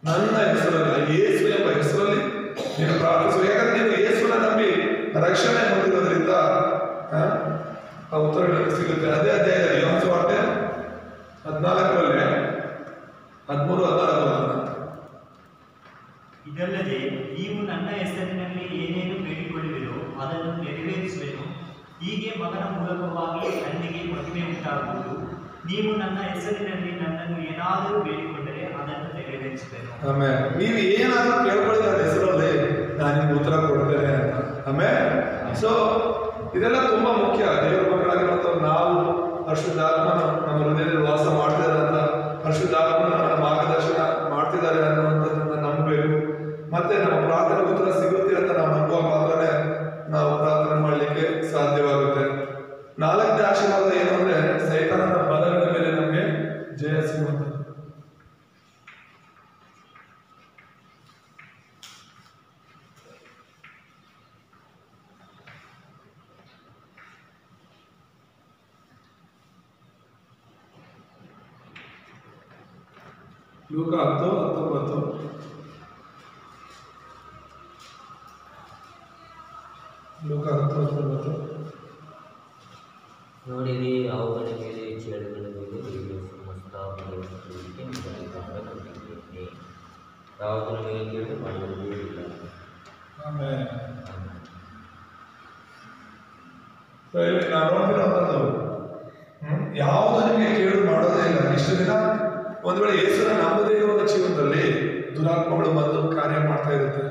ನನ್ನ ಹೆಸರಲ್ಲಿ, ಯೇಸು ಎಂಬ ಹೆಸರಲ್ಲಿ ನೀನು ಪ್ರಾರ್ಥಿಸು. ಯಾಕಂದ್ರೆ ನೀನು ಯೇಸುವನ್ನ ನಂಬಿ ರಕ್ಷಣೆ ಹೊಂದಿರೋದ್ರಿಂದ ಆ ಉತ್ತರಗಳು ಸಿಗುತ್ತೆ. ಅದೇ ಅಧ್ಯಾಯದಲ್ಲಿ ಯೋಹಾನ ಸುವಾರ್ತೆ 14 13-14 ಇದಲ್ಲದೆ ನೀವು ನನ್ನ ಹೆಸರಿನಲ್ಲಿ ಏನೇನು ಬೇಡಿಕೊಳ್ಳುವಿರೋ ಅದನ್ನು ನೆರವೇರಿಸುವೆನು. ಹೀಗೆ ಮಗನ ಮೂಲಕವಾಗಿ ತಂದೆಗೆ ಮಹಿಮೆ ಉಂಟಾಗುವುದು. ನೀವು ನನ್ನ ಹೆಸರಿನಲ್ಲಿ ನನ್ನನ್ನು ಏನಾದರೂ ಬೇಡಿಕೊಂಡರೆ ಅದನ್ನು ನೆರವೇರಿಸುವೆನು. ಆಮೇಲೆ ನೀವು ಏನಾದರೂ ಕೇಳ್ಕೊಳ್ಳಿ ನನ್ನ ಹೆಸರಲ್ಲಿ ನಾನು ನಿಮ್ಗೆ ಉತ್ತರ ಕೊಡ್ತೇನೆ ಅಂತ. ಆಮೇಲೆ ಸೊ ಇದೆಲ್ಲ ತುಂಬಾ ಮುಖ್ಯ. ದೇವರ ಮಕ್ಕಳಾಗಿರುವಂಥವ್ರು ನಾವು ಪರಿಶುದ್ಧಾತ್ಮನ ನಮ್ಮ ಹೃದಯದಲ್ಲಿ ವಾಸ ಮಾಡ್ತಿದ್ದಾರೆ ಅಂತ, ಪರಿಶುದ್ಧಾತ್ಮನ ನಮ್ಮ ಮಾರ್ಗದರ್ಶನ ಮಾಡ್ತಿದ್ದಾರೆ ಅನ್ನುವಂಥದ್ದನ್ನ ನಂಬಬೇಕು. ಮತ್ತೆ ನಮ್ಮ ಪ್ರಾರ್ಥನೆ ಉತ್ತರ ಸಿಗುತ್ತೆ ಅಂತ ನಾವು ನಂಬುವಾಗ ಮಾತ್ರನೇ ನಾವು ಪ್ರಾರ್ಥನೆ ಮಾಡಲಿಕ್ಕೆ ಸಾಧ್ಯವಾಗುತ್ತೆ. ನಾಲ್ಕನೇ ಆಶೀರ್ವಾದ ಏನು ಅಂದ್ರೆ ಸೈತಾನನ ಬಲಗಳ ಮೇಲೆ ನಮಗೆ ಜಯ ಸಿಗುವಂಥದ್ದು. ಲೂಕ 10:19 ಲೂಕ 10:19 ನೋಡಿರಿ, ಅವುಗಳ ಮೇಲೆ ಚೇಳುಗಳ ಮೇಲೆ ಹಿರಿಯ ಸಮಸ್ತಾಪಗಳನ್ನು ಕೊಟ್ಟಿದ್ದೇನೆ. ಯಾವುದರ ಮೇಲೆ ಕೇಳಿ ಮಾಡುವುದೇ ಇಲ್ಲ. ಆಮೇಲೆ ನಾವು ನೋಡ್ತಿರೋಂಥದ್ದು ಯಾವುದು ನಿಮಗೆ ಕೇಳು ಮಾಡೋದೇ ಇಲ್ಲ. ಇಷ್ಟು ದಿನ ಒಂದು ವೇಳೆ ಯೇಸುನ ನಂಬದೇ ಇರುವ ಜೀವನದಲ್ಲಿ ದುರಾತ್ಮಗಳು ಬಂದು ಕಾರ್ಯ ಮಾಡ್ತಾ ಇರುತ್ತೆ.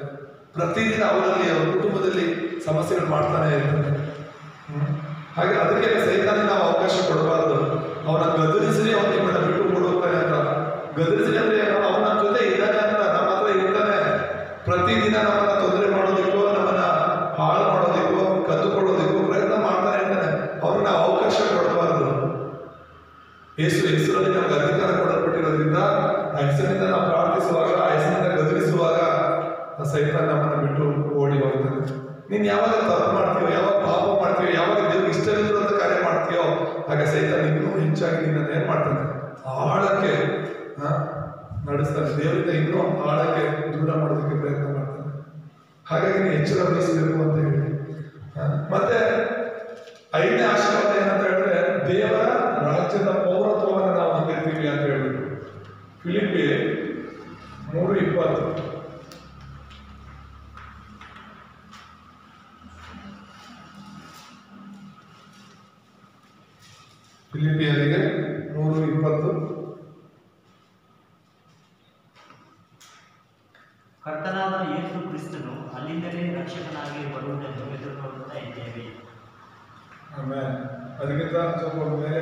ಪ್ರತಿದಿನ ಅವರಲ್ಲಿ ಅವರ ಕುಟುಂಬದಲ್ಲಿ ಸಮಸ್ಯೆಗಳು ಮಾಡ್ತಾನೆ ಇರ್ತದೆ. ಹಾಗೆ ಅದಕ್ಕೆ ಸೈತಾನ ನಾವು ಅವಕಾಶ ಕೊಡಬಾರ್ದು. ಅವನ ಗದರಿಸಿ ಅವನ ನಿಮ್ಮನ್ನ ಬಿಟ್ಟು ಕೊಡೋಗ್ತಾನೆ ಅಂತ. ಗದರಿಸಿ ಅಂದ್ರೆ ಅವನ ನಮ್ಮ ಜೊತೆ ಇದ್ದಾನೆ ಅಂತ, ನಮ್ಮ ಹತ್ರ ಇರ್ತಾನೆ. ಪ್ರತಿದಿನ ನಮ್ಮನ್ನ ತೊಂದರೆ ಮಾಡೋದಕ್ಕೋ, ನಮ್ಮನ್ನ ಹಾಳು ಮಾಡೋದಕ್ಕೋ, ಕದ್ದುಕೊಳ್ಳೋದಕ್ಕೋ ಪ್ರಯತ್ನ ಮಾಡ್ತಾನೆ ಇರ್ತಾನೆ. ಅವ್ರನ್ನ ನಾವು ಅವಕಾಶ ಕೊಡಬಾರ್ದು. ಯೇಸು ಹೆಸರಲ್ಲಿ ನಮ್ಗೆ ಅಧಿಕಾರ ಕೊಡಲ್ಪಟ್ಟಿರೋದ್ರಿಂದ ಆ ಹೆಸರಿನಿಂದ ನಾವು ಪ್ರಾರ್ಥಿಸುವಾಗ, ಆ ಹೆಸರಿನಿಂದ ಗದರಿಸುವಾಗ ಆ ಸೈತಾನ ನಮ್ಮನ್ನ ಬಿಟ್ಟು ಓಡಿ ಹೋಗ್ತಾನೆ. ನೀನ್ ಯಾವಾಗ ತಪ್ಪು ಮಾಡ್ತೀಯೋ, ಯಾವಾಗ ಪಾಪ ಮಾಡ್ತೀಯೋ, ಯಾವಾಗ ದೇವ್ರಿಗೆ ಇಷ್ಟವಿಲ್ಲದ ಕಾರ್ಯ ಮಾಡ್ತೀಯೋ, ಆಗ ಸೈತಾನ ಇನ್ನೂ ಹೆಚ್ಚಾಗಿ ನಿನ್ನನ್ನು ಏನ್ ಮಾಡ್ತಾನೆ? ಆಳಕ್ಕೆ ನಡೆಸ್ತಾನೆ. ದೇವರಿಂದ ಇನ್ನೂ ಆಳಕ್ಕೆ ದೂರ ಮಾಡೋದಕ್ಕೆ ಪ್ರಯತ್ನ ಮಾಡ್ತಾನೆ. ಹಾಗಾಗಿ ನೀವು ಎಚ್ಚರ ವಹಿಸಬೇಕು ಅಂತ ಹೇಳಿ. ಮತ್ತೆ 5ನೇ ಆಶೀರ್ವಾದ ಏನಂತ ಹೇಳಿದ್ರೆ ದೇವರ ರಾಜ್ಯದ ಪೌರತ್ವವನ್ನು ನಾವು ಹೊಂದಿರ್ತೀವಿ ಅಂತ ಹೇಳ್ಬಿಟ್ಟು. ಫಿಲಿಪ್ಪಿ ಫಿಲಿಪಿಯರಿಗೆ 3:20. ಕರ್ತನಾದ ಯೇಸು ಕ್ರಿಸ್ತನು ಅಲ್ಲಿಂದಲೇ ರಕ್ಷಕನಾಗಿ ಬರುವುದನ್ನು ಎದುರು ನೋಡುತ್ತಾ ಇದ್ದೇವೆ. ಆಮೇಲೆ ಅದಕ್ಕಿಂತ ಸ್ವಲ್ಪ ಮೇಲೆ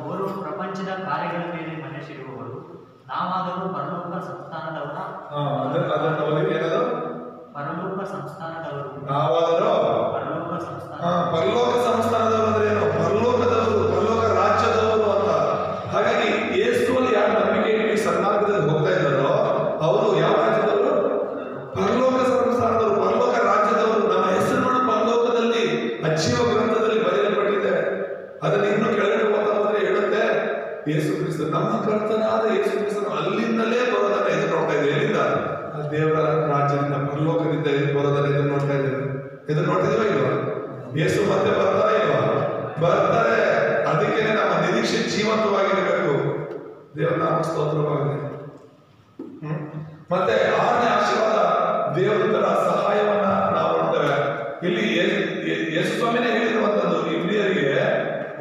ಅವರು ಪ್ರಪಂಚದ ಕಾರ್ಯಗಳ ಮೇಲೆ ಮನಸ್ಸಿರುವವರು, ನಾವಾದರೂ ಪರಲೋಕ ಸಂಸ್ಥಾನದವರ. ಪರಲೋಕ ಸಂಸ್ಥಾನದವರು. ನಾವಾದರೂ ಪರಲೋಕ ಸಂಸ್ಥಾನ. ಪರಲೋಕ ಸಂಸ್ಥಾನದವರು ಅಂದ್ರೆ ಏನು? ಪರಲೋಕದವರು, ಪರಲೋಕ ರಾಜ್ಯದವರು ಅಂತ. ಹಾಗಾಗಿ ಯೇಸುವಲ್ಲಿ ಯಾರು ನಂಬಿಕೆ ಇಟ್ಟು ಸನ್ಮಾರ್ಗದಲ್ಲಿ ಹೋಗ್ತಾ ಇದ್ದಾರೋ ಅವರು ಯಾವ ರಾಜ್ಯದವರು? ಪರಲೋಕ ಸಂಸ್ಥಾನದವರು, ಪರಲೋಕ ರಾಜ್ಯದವರು. ನಮ್ಮ ಹೆಸರುಗಳು ಪರಲೋಕದಲ್ಲಿ ಅಜ್ಜಿಯ ಗ್ರಂಥದಲ್ಲಿ ಬರೆಯಲ್ಪಟ್ಟಿದೆ. ಅದನ್ನು ಇನ್ನು ಕೆಳಗಡೆ ಓದ್ತಾ ಹೋದ್ರೆ ಹೇಳುತ್ತೆ, ಯೇಸು ಕ್ರಿಸ್ತ ನಮ್ಮ ಕರ್ತನಾದ ಯೇಸು ಕ್ರಿಸ್ತನು ಅಲ್ಲಿಂದಲೇ ಬರೋದನ್ನ ಎದುರು ನೋಡ್ತಾ ಇದ್ದೇವೆ. ಎಲ್ಲಿಂದ? ದೇವರ ರಾಜ್ಯದಿಂದ, ಪರಲೋಕದಿಂದ ಬರೋದನ್ನ ಎದುರು ನೋಡ್ತಾ ಇದ್ದೇವೆ. ಎದುರು ನೋಡ್ತಿದೀವ ಇಲ್ವಾ? ಯೇಸು ಮತ್ತೆ ಬರ್ತಾರೆ ಇಲ್ವಾ? ಬರ್ತಾರೆ. ಅದಕ್ಕೆ ನಮ್ಮ ನಿರೀಕ್ಷೆ ಜೀವಂತವಾಗಿರಬೇಕು. ದೇವರ ನಾಮ ಸ್ತೋತ್ರವಾಗಲಿ. ಮತ್ತೆ 6ನೇ ಆಶೀರ್ವಾದ, ದೇವರ ಸಹಾಯವನ್ನ ನಾವು ನೋಡ್ತೇವೆ. ಇಲ್ಲಿ ಯೇಸು ಸ್ವಾಮಿನೇ ಹೇಳಿರುವಂತದ್ದು ಇಬ್ರಿಯರಿಗೆ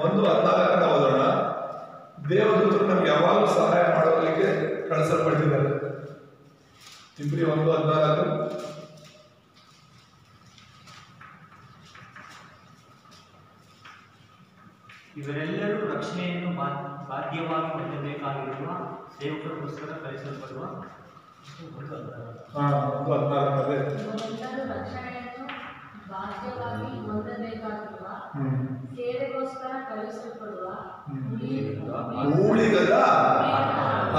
1:14 ಓದೋಣ. ದೇವದೂತರು ನಮ್ಗೆ ಯಾವಾಗಲೂ ಸಹಾಯ ಮಾಡೋದಕ್ಕೆ ಕಳಿಸಲ್ಪಟ್ಟಿದ್ದಾರೆ. ಇಬ್ರಿ 1:14. ಇವರೆಲ್ಲರೂ ರಕ್ಷಣೆಯನ್ನು ಬಾಧ್ಯವಾಗಿ ಹೊಂದಬೇಕಾಗಿರುವ ಸೇವಕರಿಗೋಸ್ಕರ ಕಳಿಸಲ್ಪಡುವ. 1:14. ಇವರೆಲ್ಲರೂ ರಕ್ಷಣೆಯನ್ನು ಬಾಧ್ಯವಾಗಿ ಹೊಂದಬೇಕಾಗಿರುವ ಸೇವೆಗೋಸ್ಕರ ಕಳುಹಿಸಲ್ಪಡುವ ಊಳಿಗದ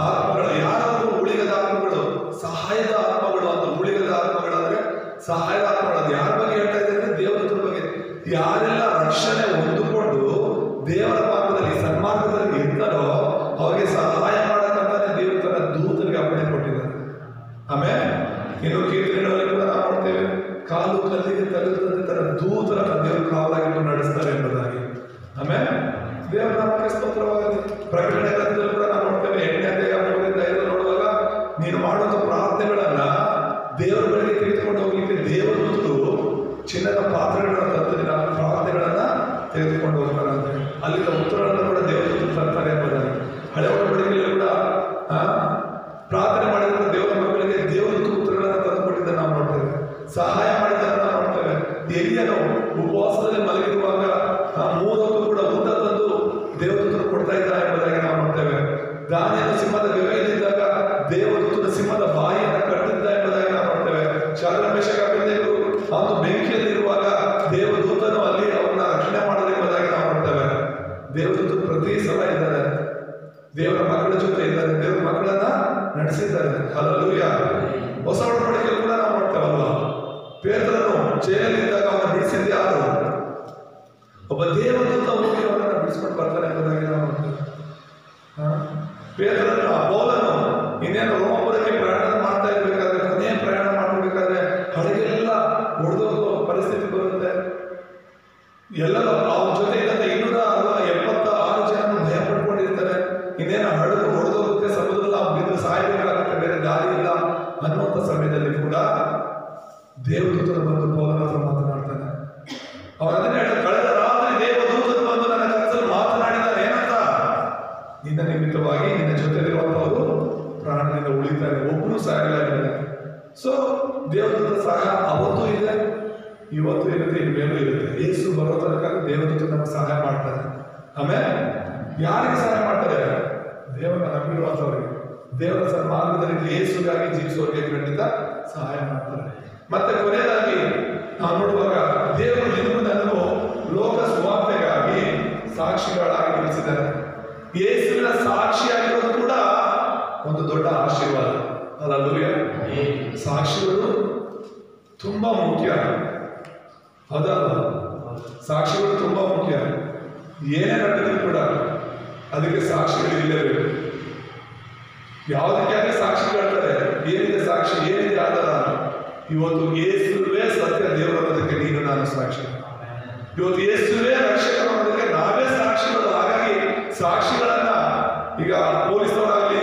ಆತ್ಮಗಳು. ಯಾರಾದ್ರೂ ಊಳಿಗದ ಆತ್ಮಗಳು, ಸಹಾಯದ ಆತ್ಮಗಳು ಅಂತ. ಊಳಿಗದ ಆತ್ಮಗಳು ಅಂದ್ರೆ ಸಹಾಯದ ಆತ್ಮಗಳು. ಅದು ಯಾರ ಬಗ್ಗೆ ಹೇಳ್ತಾ ಇದ್ದಾರೆ? ದೇವದೂತರ ಬಗ್ಗೆ. ಯಾರೆಲ್ಲ ರಕ್ಷಣೆ ಹೊಂದಿಕೊಂಡು ದೇವರ ಮಾರ್ಗದಲ್ಲಿ, ಸನ್ಮಾರ್ಗದಲ್ಲಿ ಇರ್ತಾರೋ ಅವರಿಗೆ ಸಹಾಯ ಮಾಡಕ್ಕಂತಾನೆ ದೇವರು ತನ್ನ ದೂತರಿಗೆ ಅಪ್ಪಣೆ ಕೊಟ್ಟಿದ್ದಾರೆ. ಆಮೇಲೆ ಇನ್ನು ಕೀರ್ತನೆಗಳಲ್ಲಿ ಕೂಡ ನಾವು ನೋಡ್ತೇವೆ, ಕಾಲು ಕಲ್ಲಿಗೆ ತಗುಲದಂತೆ ತನ್ನ ದೂತರ ದೇವರು ಕಾವಲಾಗಿಟ್ಟು ನಡೆಸ್ತಾರೆ ಎಂಬುದಾಗಿ. ಆಮೇಲೆ ದೇವರ ನಾಮಕ್ಕೆ ಸ್ತೋತ್ರವಾಗಲಿ. ಪ್ರಕಟಣೆ ಗ್ರಂಥದಲ್ಲಿ ಕೂಡ ನಾವು ನೋಡ್ತೇವೆ 8ನೇ ಅಧ್ಯಾಯ ನೋಡುವಾಗ, ನೀನು ಮಾಡುವಂತ ಪ್ರಾರ್ಥನೆಗಳನ್ನ ದೇವರ ಬಳಿಗೆ ತೆಗೆದುಕೊಂಡು ಹೋಗ್ಲಿಕ್ಕೆ ದೇವದೂತರು ಚಿನ್ನದ ಪಾತ್ರೆಗಳನ್ನ ತಂದು ನಿನ್ನ ಪ್ರಾರ್ಥನೆಗಳನ್ನ ತೆಗೆದುಕೊಂಡು ಹೋಗ್ತಾರಂತೆ. ಅಲ್ಲಿನ ಉತ್ತರಗಳನ್ನು ಕೂಡ ದೇವದೂತರು ತರ್ತಾರೆ ಎಂಬುದಾಗಿ. ಹಳೆ ಒಡಂಬಡಿಕೆಯಲ್ಲಿ ಕೂಡ ಪ್ರಾರ್ಥನೆ ಮಾಡಿದ ದೇವರ ಮಕ್ಕಳಿಗೆ ದೇವದೂತರು ಉತ್ತರಗಳನ್ನ ತಂದುಕೊಟ್ಟಿದ್ದ ನಾವು ನೋಡ್ತೇವೆ. ಸಹಾಯ ಮಾಡಿದ್ದನ್ನು ನಾವು ನೋಡ್ತೇವೆ. ಎಲಿಯನು ಉಪವಾಸದಲ್ಲಿ ಮಲಗಿರುವಾಗ 3 ಹೊತ್ತು ಕೂಡ ಊಟ ತಂದು ದೇವದೂತರು ಕೊಡ್ತಾ ಇದ್ದ ಎಂಬುದಾಗಿ ನಾವು ನೋಡ್ತೇವೆ. ದಾನಿಯೇಲನು ಸಿಂಹದ ಗವಿಯಲ್ಲಿದ್ದಾಗ ದೇವದೂತನ ಸಿಂಹದ ಬಾಯಿಯನ್ನು ಕಟ್ಟಿದ್ದ ಎಂಬುದಾಗಿ ನಾವು ನೋಡ್ತೇವೆ. ಶಾದ್ರಕ ಮೇಷಕ ಅಬೇದ್ನೆಗೋರು ಅವನು ಬೆಂಕಿಯಲ್ಲಿರುವಾಗ ದೇವದೂತನು ಅಲ್ಲಿ ಅವರನ್ನ ರಕ್ಷಣೆ ಮಾಡಲು ಎಂಬುದಾಗಿ ನಾವು ನೋಡ್ತೇವೆ. ದೇವದೂತರು ಪ್ರತಿ ಸಲ ಇದ್ದಾರೆ, ದೇವರ ಮಕ್ಕಳ ಜೊತೆ ಇದ್ದಾರೆ, ದೇವರ ಮಕ್ಕಳನ್ನ ನಡೆಸಿದ್ದಾರೆ. ಹಲ್ಲೆಲೂಯಾ. ಹೊಸ ಒಡಂಬಡಿಕೆಯಲ್ಲಿ ಕೂಡ ನಾವು ನೋಡ್ತೇವಲ್ವಾ, ಪೇತ್ರನು ಜೈಲಲ್ಲಿದ್ದಾಗ ಅವನ್ನ ಬಿಡಿಸಿದ್ದು ಯಾರು? ಒಬ್ಬ ದೇವದೂತ ಹೋಗಿ ಅವನನ್ನ ಬಿಡಿಸ್ಕೊಂಡು ಬರ್ತಾನೆ ಎಂಬುದಾಗಿ ನಾವು ನೋಡ್ತೇವೆ. ಪೇತ್ರನು, ಪೌಲನು ಇನ್ನೇನು ರೋಮಪುರಕ್ಕೆ ಪ್ರಯಾಣ ಮಾಡ್ತಾ ಇರ್ಬೇಕಾದ್ರೆ, ಕೊನೆಯ ಪ್ರಯಾಣ ಮಾಡಬೇಕಾದ್ರೆ ಹಡಗೆಲ್ಲ ಒಡೆದೋಗೋ ಪರಿಸ್ಥಿತಿ ಬರುತ್ತೆ. ಎಲ್ಲರೂ ಅವ್ರ ಜೊತೆ ಇಲ್ಲದ 276 ಜನ ಭಯ ಪಡ್ಕೊಂಡಿರ್ತಾರೆ. ಇನ್ನೇನು ಹಡಗು ಹೊಡೆದೋಗುತ್ತೆ, ಸಮುದ್ರದಲ್ಲಿ ಅವ್ರು ಬಿದ್ದು ಸಾಯಬೇಕಾಗುತ್ತೆ, ಬೇರೆ ದಾರಿ ಇಲ್ಲ ಅನ್ನುವಂಥ ಸಮಯದಲ್ಲಿ ಕೂಡ ದೇವದೂತರು ಬಂದು ಪೌಲನ ಹತ್ರ ಮಾತನಾಡ್ತಾನೆ. ಅವರದನ್ನೇ ಹೇಳ್ತಾರೆ, ಕಳೆದ ರಾತ್ರಿ ದೇವದೂತರು ಬಂದು ನನ್ನ ಕನಸಲ್ಲಿ ಮಾತನಾಡಿದ್ದಾರೆ. ಏನಂತ? ನಿನ್ನ ನಿಮಿತ್ತವಾಗಿ ನಿನ್ನ ಜೊತೆಲಿರುವಂತವರು ಪ್ರಾಣದಿಂದ ಉಳಿತಾರೆ, ಒಬ್ಬರು ಸಾಯಲಾಗಿದ್ದಾರೆ. ಸೊ ದೇವದೂತ ಸಹಾಯ ಅವತ್ತು ಇದೆ, ಇವತ್ತು ಇರುತ್ತೆ, ಇನ್ಮೇಲೂ ಇರುತ್ತೆ. ಯೇಸು ಬರೋ ತನಕ ದೇವದೂತ ನಮಗೆ ಸಹಾಯ ಮಾಡ್ತಾರೆ. ಆಮೇಲೆ ಯಾರಿಗೆ ಸಹಾಯ ಮಾಡ್ತಾರೆ? ದೇವರನ್ನ ನಂಬಿರುವಂತವರಿಗೆ, ದೇವರ ಮಾರ್ಗದಲ್ಲಿ ಯೇಸುಗಾಗಿ ಜೀವಿಸುವವರಿಗೆ ಖಂಡಿತ ಸಹಾಯ ಮಾಡ್ತಾರೆ. ಮತ್ತೆ ಕೊನೆಯದಾಗಿ ನಾವು ನೋಡುವಾಗ ದೇವರು ನಿಮಗೂ ನನಗೂ ಲೋಕ ಸುವಾರ್ತೆಗಾಗಿ ಸಾಕ್ಷಿಗಳಾಗಿ ನಿಲ್ಲಿಸಿದ್ದಾರೆ. ಯೇಸುವಿನ ಸಾಕ್ಷಿಯಾಗಿರೋದು ಕೂಡ ಒಂದು ದೊಡ್ಡ ಆಶೀರ್ವಾದ. ಹಲ್ಲೆಲೂಯಾ. ಸಾಕ್ಷಿಗಳು ತುಂಬಾ ಮುಖ್ಯ. ಹೌದಲ್ಲ? ಸಾಕ್ಷಿಗಳು ತುಂಬಾ ಮುಖ್ಯ. ಏನೇ ನಡೆದಿದ್ರು ಕೂಡ ಅದಕ್ಕೆ ಸಾಕ್ಷಿಗಳು ಇರಲೇಬೇಕು. ಯಾವುದಕ್ಕೆ ಆಗಲಿ ಸಾಕ್ಷಿ ಹೇಳ್ತಾರೆ. ಏನಿದೆ ಸಾಕ್ಷಿ, ಏನಿದೆ ಆಧಾರ? ಇವತ್ತು ಯೇಸುವೇ ಸತ್ಯ ದೇವರು ಅನ್ನೋದಕ್ಕೆ ನೀನು ನಾನು ಸಾಕ್ಷಿ. ಇವತ್ತು ಯೇಸುವೇ ರಕ್ಷಕರು ಅನ್ನೋದಕ್ಕೆ ನಾವೇ ಸಾಕ್ಷಿಗಳು. ಹಾಗಾಗಿ ಸಾಕ್ಷಿಗಳನ್ನ ಈಗ ಪೊಲೀಸರಾಗಲಿ,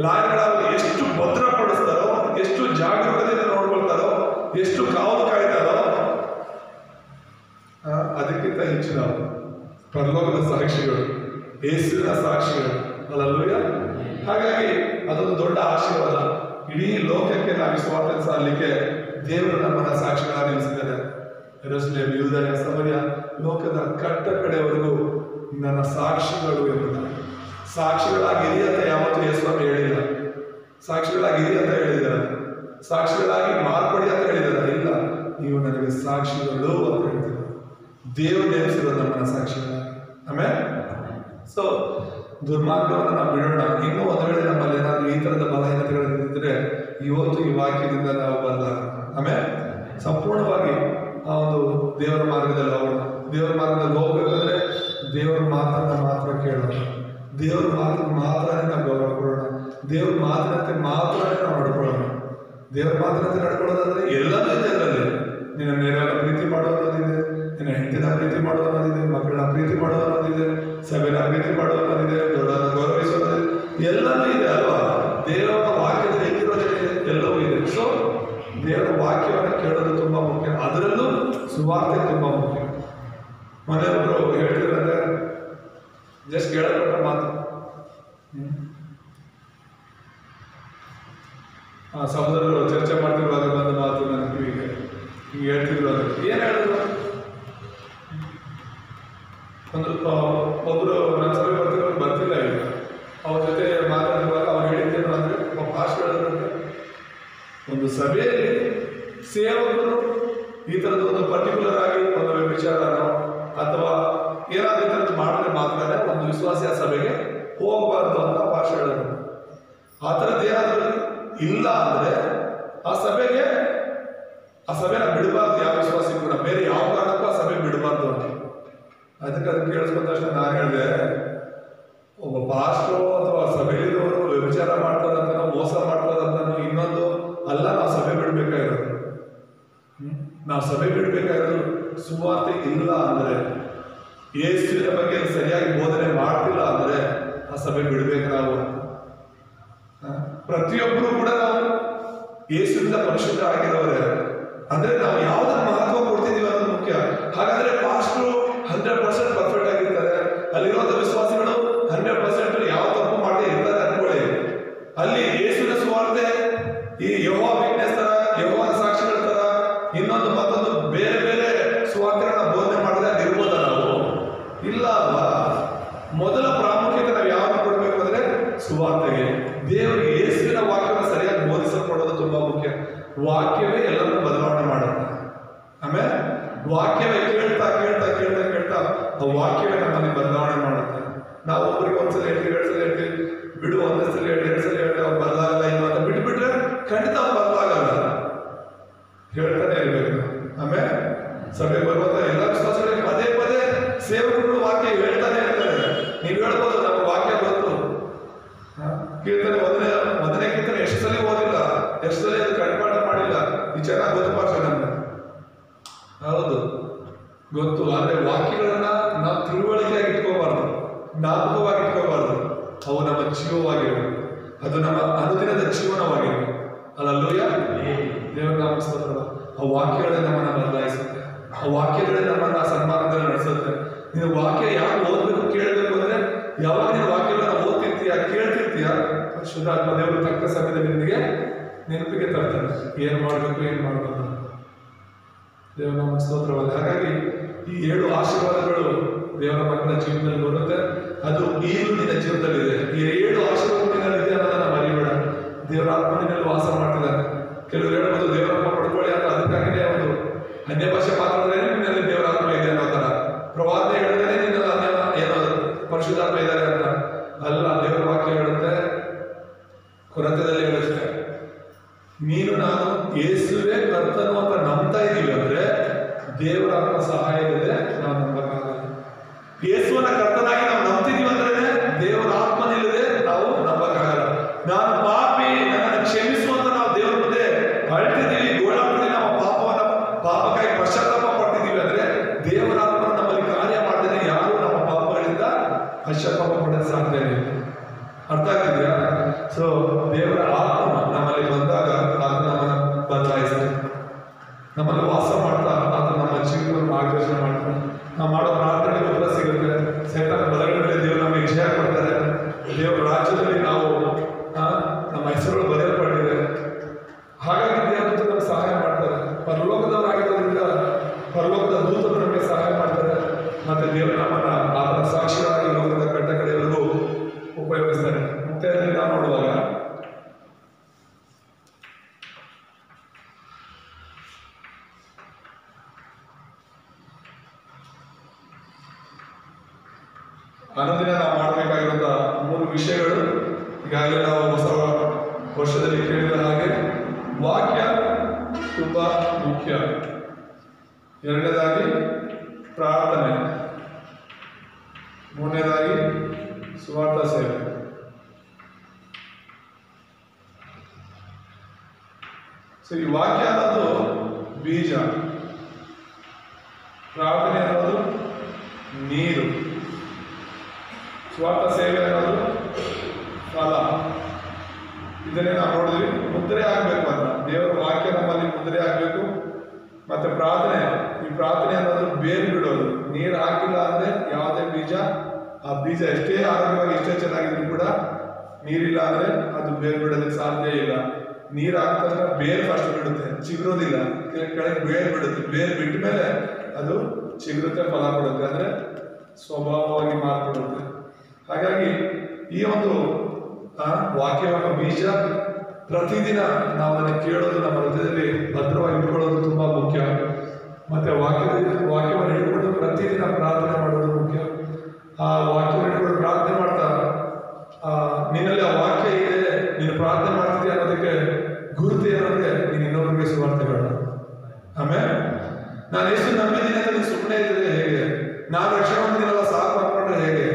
ಲಾಯರ್ಗಳಾಗಲಿ ಎಷ್ಟು ಭದ್ರಪಡಿಸ್ತಾರೋ, ಎಷ್ಟು ಜಾಗರೂಕತೆಯಿಂದ ನೋಡ್ಕೊಳ್ತಾರೋ, ಎಷ್ಟು ಕಾವಲು ಕಾಯ್ತಾರೋ, ಅದಕ್ಕಿಂತ ಹೆಚ್ಚು ನಾವು ಪರಲೋಕದ ಸಾಕ್ಷಿಗಳು. ಯೇಸುವಿನ ಸಾಕ್ಷಿಗಳು. ಹಲ್ಲೆಲೂಯ. ಹಾಗಾಗಿ ಅದೊಂದು ದೊಡ್ಡ ಆಶೀರ್ವಾದ. ಇಡೀ ಲೋಕಕ್ಕೆ ನಾವು ಸ್ವಾತಂತ್ರ್ಯ ಸಾರಲಿಕ್ಕೆ ದೇವರು ನಮ್ಮನ್ನ ಸಾಕ್ಷಿಗಳಾಗಿ ನಿಲ್ಲಿಸಿದ್ದಾರೆ. ಯೆರೂಸಲೇಮ್, ಯೂದಾಯ, ಸಮರ್ಯ, ಲೋಕದ ಕಟ್ಟ ಕಡೆವರೆಗೂ ನನ್ನ ಸಾಕ್ಷಿಗಳು ಎಂಬುದಾಗಿ. ಸಾಕ್ಷಿಗಳಾಗಿರಿ ಅಂತ ಯಾವತ್ತೂ ಯೇಸುಸ್ವಾಮಿ ಹೇಳಿಲ್ಲ. ಸಾಕ್ಷಿಗಳಾಗಿರಿ ಅಂತ ಹೇಳಿದ್ದಾರೆ, ಸಾಕ್ಷಿಗಳಾಗಿ ಮಾರ್ಪಡಿ ಅಂತ ಹೇಳಿದ್ದಾರೆ. ಇಲ್ಲ, ನೀವು ನನಗೆ ಸಾಕ್ಷಿಗಳು ಅಂತ ಹೇಳ್ತೀರ. ದೇವರು ನೇಮಿಸಿರೋದು ನಮ್ಮನ್ನ ಸಾಕ್ಷಿಗಳಾಗಿ. ಆಮೇಲೆ ಸೊ ದುರ್ಮಾರ್ಗವನ್ನು ನಾವು ಬಿಡೋಣ. ಇನ್ನೂ ಒಂದು ವೇಳೆ ನಮ್ಮಲ್ಲಿ ಏನಾದರೂ ಈ ಥರದ ಬಲಹೀನತೆಗಳಿದ್ದರೆ ಇವತ್ತು ಈ ವಾಕ್ಯದಿಂದ ನಾವು ಬರಲಾರ. ಆಮೇಲೆ ಸಂಪೂರ್ಣವಾಗಿ ಆ ಒಂದು ದೇವರ ಮಾರ್ಗದಲ್ಲಿ ಹೋಗೋಣ. ದೇವರ ಮಾರ್ಗದಲ್ಲಿ ಹೋಗ್ಬೇಕಂದ್ರೆ ದೇವರ ಮಾತನ್ನ ಮಾತ್ರ ಕೇಳೋಣ. ದೇವರ ಮಾತನ್ನು ಮಾತ್ರನೇ ನಾವು ಗೌರವ ಕೊಡೋಣ. ದೇವ್ರ ಮಾತಿನಂತೆ ಮಾತ್ರನೇ ನಾವು ನಡ್ಕೊಳ್ಳೋಣ. ದೇವರ ಮಾತಿನಂತೆ ನಡ್ಕೊಳ್ಳೋದಂದ್ರೆ ಎಲ್ಲದೂ ಇದೆ ಅದರಲ್ಲಿ. ನಿನ್ನ ನೆರೆಯವರ ಪ್ರೀತಿ ಮಾಡೋದಿದೆ, ನಿನ್ನ ಹೆಂಡತಿನ ಪ್ರೀತಿ ಮಾಡೋದಿದೆ, ಮಕ್ಕಳನ್ನ ಪ್ರೀತಿ ಮಾಡೋದಿದೆ, ಸಭೆನ ಪ್ರೀತಿ ಮಾಡೋದಿದೆ, ದೊಡ್ಡವರ ಗೌರವಿಸೋದಿದೆ, ಎಲ್ಲವೂ ಇದೆ ಅಲ್ವಾ? ದೇವರ ವಾಕ್ಯದಲ್ಲಿ ಹೆಂಗಿರೋದಿದೆ, ಎಲ್ಲವೂ ಇದೆ. ಸೊ ದೇವರ ವಾಕ್ಯವನ್ನು ಕೇಳೋದು ತುಂಬಾ ಮುಖ್ಯ. ಅದರಲ್ಲೂ ಸುವಾರ್ತೆ ತುಂಬಾ ಮುಖ್ಯ. ಮನೆಯವರು ಹೇಳ್ತಿರಂದ್ರೆ ಜಸ್ಟ್ ಕೇಳಲ್ಪಟ್ಟ ಮಾತು. ಸಹೋದರರು ಚರ್ಚೆ ಮಾಡ್ತಿರುವಾಗ ಬಂದ ಮಾತು ನನ್ನ ಕಿವಿಗೆ ಹಿಂಗೆ ಹೇಳ್ತಿದ್ರು. ಅಂದ್ರೆ ಏನ್ ಹೇಳಿದ್ರು? ಒಬ್ರು ನನ್ನ ಸಭೆ ಬರ್ತಿಲ್ಲ ಈಗ. ಅವ್ರ ಜೊತೆ ಮಾತಾಡುವಾಗ ಅವ್ರು ಹೇಳಿದ್ದೇನು ಅಂದ್ರೆ, ಭಾಷೆ ಹೇಳಿದ್ರಂತೆ, ಒಂದು ಸಭೆಯಲ್ಲಿ ಸೇವಕರು ಈ ಥರದ ಒಂದು ಪರ್ಟಿಕ್ಯುಲರ್ ಆಗಿ ಒಂದು ವಿಚಾರನೋ ಅಥವಾ ಏನಾದರೂ ಈ ಥರದ್ದು ಮಾಡಿದ್ರೆ ಮಾತ್ರ ಒಂದು ವಿಶ್ವಾಸಿಯ ಸಭೆಗೆ ಹೋಗಬಾರ್ದು ಅಂತ ಭಾಷೆ ಹೇಳಿದ್ರು. ಆ ಥರದ್ದು ಏನಾದರೂ ಇಲ್ಲ ಅಂದ್ರೆ ಆ ಸಭೆನ ಬಿಡಬಾರ್ದು. ಯಾವ ವಿಶ್ವಾಸಿ ಕೂಡ ಬೇರೆ ಯಾವ ಕಾರಣಕ್ಕೂ ಆ ಸಭೆ ಬಿಡಬಾರ್ದು ಅಂತ. ಅದಕ್ಕೆ ಅದನ್ನು ಕೇಳಿಸ್ಕೊಂಡ ತಕ್ಷಣ ನಾನು ಹೇಳಿದೆ, ಒಬ್ಬ ಪಾಸ್ಟ್ರು ಅಥವಾ ಸಭೆಯಲ್ಲಿರೋರು ವ್ಯಭಿಚಾರ ಮಾಡ್ತಾರಂತನೋ ಮೋಸ ಮಾಡ್ತಾರಂತನೋ ಇನ್ನೊಂದು ಅಲ್ಲ ನಾವು ಸಭೆ ಬಿಡಬೇಕಾಗಿರೋದು. ನಾವು ಸಭೆ ಬಿಡಬೇಕಾಗಿರೋದು ಸುವಾರ್ತೆ ಇಲ್ಲ ಅಂದರೆ, ಯೇಸುವಿನ ಬಗ್ಗೆ ಸರಿಯಾಗಿ ಬೋಧನೆ ಮಾಡ್ತಿಲ್ಲ ಅಂದರೆ ಆ ಸಭೆ ಬಿಡಬೇಕು ನಾವು. ಪ್ರತಿಯೊಬ್ಬರು ಕೂಡ ನಾವು ಯೇಸುವಿನಿಂದ ಪರಿಶುದ್ಧ ಆಗಿರೋರೆ ಅಂದ್ರೆ ನಾವು ಯಾವುದಕ್ಕೆ ಮಹತ್ವ ಕೊಡ್ತಿದೀವಿ ಅನ್ನೋದು ಮುಖ್ಯ. ಹಾಗಾದ್ರೆ ಪಾಸ್ಟ್ರು 100% ಪರ್ಫೆಕ್ಟ್ ಆಗಿರ್ತಾರೆ, ಅಲ್ಲಿರುವಂತ ವಿಶ್ವಾಸಿಗಳು 100% ಯಾವ ತಪ್ಪು ಮಾಡದೆ ಇರ್ತಾರೆ ಅನ್ಕೊಳ್ಳಿ. ಅಲ್ಲಿ ಯೇಸುವಿನ ಸುವಾರ್ತೆ ಈ ಯೆಹೋವ ವಿಟ್ನೆಸ್ ತರ, ಯೆಹೋವನ ಸಾಕ್ಷಿಗಳ ತರ ಇನ್ನೊಂದು ಮತ್ತೊಂದು ಬೇರೆ ಬೇರೆ ಸುವಾರ್ತೆಗಳನ್ನ ಬೋಧನೆ ಮಾಡಿದ್ರೆ ಅಲ್ಲಿ ಇರ್ಬೋದ ನಾವು? ಇಲ್ಲ ಅಲ್ವಾ? ಮೊದಲ ಪ್ರಾಮುಖ್ಯತೆ ನಾವು ಯಾವಾಗ ಕೊಡ್ಬೇಕು ಅಂದ್ರೆ ಸುವಾರ್ತೆಗೆ, ದೇವರಿಗೆ ಯೇಸುವಿನ ವಾಕ್ಯವನ್ನು ಸರಿಯಾಗಿ ಬೋಧಿಸಲ್ಪಡೋದು ತುಂಬಾ ಮುಖ್ಯ. ವಾಕ್ಯವೇ ಎಲ್ಲರನ್ನೂ ಬದಲಾವಣೆ ಮಾಡುತ್ತೆ. ಆಮೇಲೆ ವಾಕ್ಯವೇ ಕೇಳ್ತಾ ಕೇಳ್ತಾ ಕೇಳ್ತಾ ಕೇಳ್ತಾ ಆ ವಾಕ್ಯವೇ ನಮ್ಮಲ್ಲಿ ಬದಲಾವಣೆ ಮಾಡುತ್ತೆ. ನಾವು ಒಬ್ಬರಿಗೆ ಒಂದ್ಸಲ ಹೇಳ್ತೀವಿ, 2 ಸಲ ಹೇಳ್ತೀವಿ, ಬಿಡು ಒಂದೇ ಸಲ ಹೇಳಿ 2 ಸಲ ಹೇಳಿ ಅವ್ರು ಬದಲಾಗಲ್ಲ ಇನ್ನು ಅಂತ ಬಿಟ್ಬಿಟ್ರೆ ಖಂಡಿತ ಅವ್ರು ಬದಲಾಗಲ್ಲ. ಹೇಳ್ತಾನೆ ಇರ್ಬೇಕು. ಆಮೇಲೆ ಸಭೆ ಬರುವಂತ ಎಲ್ಲ ವಿಶ್ವಾಸಗಳಿಗೆ ಪದೇ ಪದೇ ಸೇವಕರು ವಾಕ್ಯ ಹೇಳ್ತಾನೆ ಇರ್ತಾರೆ. ನೀವು ಹೇಳ್ಬೋದು ನಮ್ಮ ವಾಕ್ಯ ಗೊತ್ತು, ಕೀರ್ತನೆ ಮೊದಲನೇ ಕೀರ್ತನೆ ಎಷ್ಟು ಸಲ ಓದಿಲ್ಲ, ಎಷ್ಟು ಸಲ ಅದು ಕಂಠಪಾಠ ಮಾಡಿಲ್ಲ, ಈ ಚೆನ್ನಾಗಿ ಗೊತ್ತು ಭಾಷೆ ನಮ್ಗೆ. ಹೌದು ಗೊತ್ತು. ಆದ್ರೆ ವಾಕ್ಯಗಳನ್ನ ನಾವು ತಿಳುವಳಿಕೆಯಾಗಿ ಇಟ್ಕೋಬಾರ್ದು, ಜ್ಞಾಪಕವಾಗಿ ಇಟ್ಕೋಬಾರ್ದು. ಅವು ನಮ್ಮ ಜೀವವಾಗಿರಬೇಕು, ಅದು ನಮ್ಮ ಅನುದಿನದ ಜೀವನವಾಗಿರಬೇಕು. ಅಲ್ಲಲ್ಲೂಯ, ದೇವರ ನಾಮ ಸ್ತೋತ್ರ. ಆ ವಾಕ್ಯಗಳೇ ನಮ್ಮನ್ನ ಬದಲಾಯಿಸುತ್ತೆ, ಆ ವಾಕ್ಯಗಳೇ ನಮ್ಮನ್ನ ಸನ್ಮಾರ್ಗದಲ್ಲಿ ನಡೆಸುತ್ತೆ. ನೀನು ವಾಕ್ಯ ಯಾಕೆ ಓದ್ಬೇಕು ಕೇಳಬೇಕು ಅಂದ್ರೆ, ಯಾವಾಗ ನೀನು ವಾಕ್ಯಗಳನ್ನ ಓದ್ತಿರ್ತೀಯ ಕೇಳ್ತಿರ್ತೀಯ, ಶುದ್ಧಾತ್ಮ ದೇವರು ತಕ್ಕ ಸಮಯದಲ್ಲಿ ನಿನಗೆ ನೆನಪಿಗೆ ತರ್ತಾನೆ ಏನ್ ಮಾಡ್ಬೇಕು ಏನ್ ಮಾಡ್ಬೇಕು. ದೇವರ ನಾಮ ಸ್ತೋತ್ರವಲ್ಲ. ಹಾಗಾಗಿ ಈ 7 ಆಶೀರ್ವಾದಗಳು ದೇವರ ಮಕ್ಕಳ ಜೀವನದಲ್ಲಿ ಬರುತ್ತೆ. ಅದು ಈಗಲೂ ನಿನ್ನ ಜೀವನದಲ್ಲಿದೆ. ಈ 7 ಆಶೀರ್ವಾದಗಳಿದೆ ಅನ್ನೋದನ್ನ ಮರಿಬೇಡ. ದೇವರ ಆತ್ಮನಿನಲ್ಲಿ ವಾಸ ಮಾಡ್ತಿದ್ದಾನೆ. ಕೆಲವರು ಹೇಳ್ಬೋದು ದೇವರಪ್ಪ ಪಡ್ಕೊಳ್ಳಿ ಅಂತ, ಅದಕ್ಕಾಗಿಯೇ ಒಂದು ಅನ್ಯ ಭಾಷೆ ಮಾತಾಡಿದ್ರೆ ನಿನ್ನಲ್ಲಿ ದೇವರ ಆತ್ಮ ಇದೆ ಅನ್ನೋ ತರ, ಪ್ರವಾದನೆ ಹೇಳಿದ್ರೆ ನಿನ್ನಲ್ಲಿ ಅನ್ಯ ಏನೋ ಪರಿಶುದ್ಧಾತ್ಮ ಇದ್ದಾರೆ ಅಂತ ಅಲ್ಲ. ದೇವರ ವಾಕ್ಯ ಹೇಳುತ್ತೆ, ಕೊರತೆಯಲ್ಲಿ ಹೇಳುತ್ತೆ, ನೀನು ನಾನು ಯೇಸುವೇ ಕರ್ತನು ಅಂತ ನಂಬ್ತಾ ಇದೀವಿ ಅಂದ್ರೆ ದೇವರ ಆತ್ಮ ಸಹಾಯ ಇದೆ, ನಾವು ನಂಬಕ್ಕಾಗಲ್ಲ. ಯೇಸುವನ್ನ ಕರ್ತನಾಗಿ ನಾವು ನಂಬ್ತಿದೀವಿ ಅಂದ್ರೆ ದೇವರ ಆತ್ಮನಿಲ್ಲದೆ ನಾವು ನಂಬಕ್ಕಾಗಲ್ಲ. ನಾನು ಪಾಪಿ, ನನ್ನನ್ನು ಕ್ಷಮಿಸು ಅಂತ ನಾವು ದೇವರ ಮುಂದೆ ಅಳ್ತಿದೀವಿ, ಗೋಳಾಡ್ತಿದೀವಿ, ನಮ್ಮ ಪಾಪಕ್ಕಾಗಿ ಪಶ್ಚಾತ್ತಾಪ ಪಡ್ತಿದೀವಿ ಅಂದ್ರೆ ದೇವರ ಆತ್ಮ ನಮ್ಮಲ್ಲಿ ಕಾರ್ಯ ಮಾಡ್ದೇನೆ ಯಾರು ನಮ್ಮ ಪಾಪಗಳಿಂದ ಪಶ್ಚಾತ್ತಾಪ ಪಡೋದು ಸಾಧ್ಯ ಇಲ್ಲ. ಅರ್ಥ ಆಗ್ತಿದ್ಯಾ? ಸೊ ದೇವರ ಆತ್ಮ ನಮ್ಮಲ್ಲಿ ಬಂದಾಗ ಅದು ನಮ್ಮನ್ನು ಬದಲಾಯಿಸ್ತದೆ, ನಮ್ಮಲ್ಲಿ ವಾಸ ಮಾಡ್ತಾ ಅದು ನಮ್ಮ ಜೀವನವನ್ನು ಮಾರ್ಗದರ್ಶನ ಮಾಡ್ತಾನೆ. ನಾವು ಮಾಡೋ ಪ್ರಾರ್ಥನೆಗೆ ಉತ್ತರ ಸಿಗುತ್ತೆ. ಸೈತಾನ ಬಲಗಳಲ್ಲಿ ದೇವರು ನಮಗೆ ಜಯ ಕೊಡ್ತಾರೆ. ದೇವರ ರಾಜ್ಯದಲ್ಲಿ ನಾವು ನಮ್ಮ ಹೆಸರುಗಳು ಬರೆಯಲ್ಪಟ್ಟಿದೆ. ಹಾಗಾಗಿ ದೇವರು ನಮಗೆ ಸಹಾಯ ಮಾಡ್ತಾರೆ. ಪರಲೋಕದವರಾಗಿರೋದ್ರಿಂದ ಪರಲೋಕದ ದೂತರು ನಮಗೆ ಸಹಾಯ ಮಾಡ್ತಾರೆ. ಮತ್ತೆ ದೇವರು ನಮ್ಮನ್ನ ಆತನ ಸಾಕ್ಷಿಯಾಗಿ ಲೋಕದ ಕಟ್ಟ ಕಡೆಯವರೆಗೂ ಉಪಯೋಗಿಸ್ತಾರೆ. ಮತ್ತೆ ನಾವು ನೋಡುವಾಗ ಅನುದಿನ ನಾವು ಮಾಡಬೇಕಾಗಿರುವಂತಹ 3 ವಿಷಯಗಳು ಈಗಾಗಲೇ ನಾವು ಹೊಸ ವರ್ಷದಲ್ಲಿ ಕೇಳಿದ ಹಾಗೆ ವಾಕ್ಯ ತುಂಬಾ ಮುಖ್ಯ. ಎರಡನೇದಾಗಿ ಪ್ರಾರ್ಥನೆ, ಮೂರನೇದಾಗಿ ಸುವಾರ್ಥ ಸೇವೆ. ಸೊ ಈ ವಾಕ್ಯ ಅನ್ನೋದು ಬೀಜ, ಪ್ರಾರ್ಥನೆ ಅನ್ನೋದು ನೀರು, ಸ್ವಾರ್ಥ ಸೇವೆ ಅನ್ನೋದು ಫಲ. ಇದನ್ನೇ ನಾವು ನೋಡಿದ್ವಿ. ಮುದ್ರೆ ಆಗಬೇಕು ಅಂತ ದೇವರ ವಾಕ್ಯ ನಮ್ಮಲ್ಲಿ ಮುದ್ರೆ ಆಗಬೇಕು. ಮತ್ತೆ ಪ್ರಾರ್ಥನೆ, ಈ ಪ್ರಾರ್ಥನೆ ಅನ್ನೋದು ಬೇರು ಬಿಡೋದು. ನೀರು ಹಾಕಿಲ್ಲ ಅಂದ್ರೆ ಯಾವುದೇ ಬೀಜ, ಆ ಬೀಜ ಎಷ್ಟೇ ಆರೋಗ್ಯವಾಗಿ ಎಷ್ಟೇ ಚೆನ್ನಾಗಿದ್ರು ಕೂಡ ನೀರಿಲ್ಲ ಅಂದ್ರೆ ಅದು ಬೇರು ಬಿಡೋದಕ್ಕೆ ಸಾಧ್ಯ ಇಲ್ಲ. ನೀರು ಹಾಕ್ತಂದ್ರೆ ಬೇರು ಫಸ್ಟ್ ಬಿಡುತ್ತೆ, ಚಿಗುರೋದಿಲ್ಲ. ಕೆಳಗೆ ಬೇರು ಬಿಡುತ್ತೆ. ಬೇರು ಬಿಟ್ಟ ಮೇಲೆ ಅದು ಚಿಗುರುತ್ತೆ, ಫಲ ಕೊಡುತ್ತೆ, ಅಂದ್ರೆ ಸ್ವಭಾವವಾಗಿ ಮಾರ್ಪಡುತ್ತೆ. ಹಾಗಾಗಿ ಈ ಒಂದು ವಾಕ್ಯವನ್ನು ಬೀಜ ಪ್ರತಿದಿನ ನಾವು ಅದನ್ನು ಕೇಳೋದು, ನಮ್ಮ ಹೃದಯದಲ್ಲಿ ಭದ್ರವಾಗಿ ಇಟ್ಕೊಳ್ಳೋದು ತುಂಬಾ ಮುಖ್ಯ. ಮತ್ತೆ ವಾಕ್ಯವನ್ನು ಹಿಡ್ಕೊಂಡು ಪ್ರತಿದಿನ ಪ್ರಾರ್ಥನೆ ಮಾಡೋದು ಮುಖ್ಯ. ಆ ವಾಕ್ಯವನ್ನು ಹಿಡ್ಕೊಂಡು ಪ್ರಾರ್ಥನೆ ಮಾಡ್ತಾ ನಿನ್ನಲ್ಲಿ ಆ ವಾಕ್ಯ ಇದೆ, ನೀನು ಪ್ರಾರ್ಥನೆ ಮಾಡ್ತಿದ್ಯಾ ಅನ್ನೋದಕ್ಕೆ ಗುರುತು ಏನಂದ್ರೆ ನೀನು ಇನ್ನೊಬ್ಬರಿಗೆ ಸುವಾರ್ತೆ ಹೇಳ. ಆಮೇಲೆ ನಾನು ಎಷ್ಟು ನಂಬಿದ್ದೀನಿ ಅಂತ ನೀನು ಸುಮ್ಮನೆ ಇದ್ರೆ ಹೇಗೆ? ನಾನು ರಕ್ಷಣೆ ಹೊಂದಿನಲ್ಲ ಸಾಕು ಅನ್ಕೊಂಡ್ರೆ ಹೇಗೆ?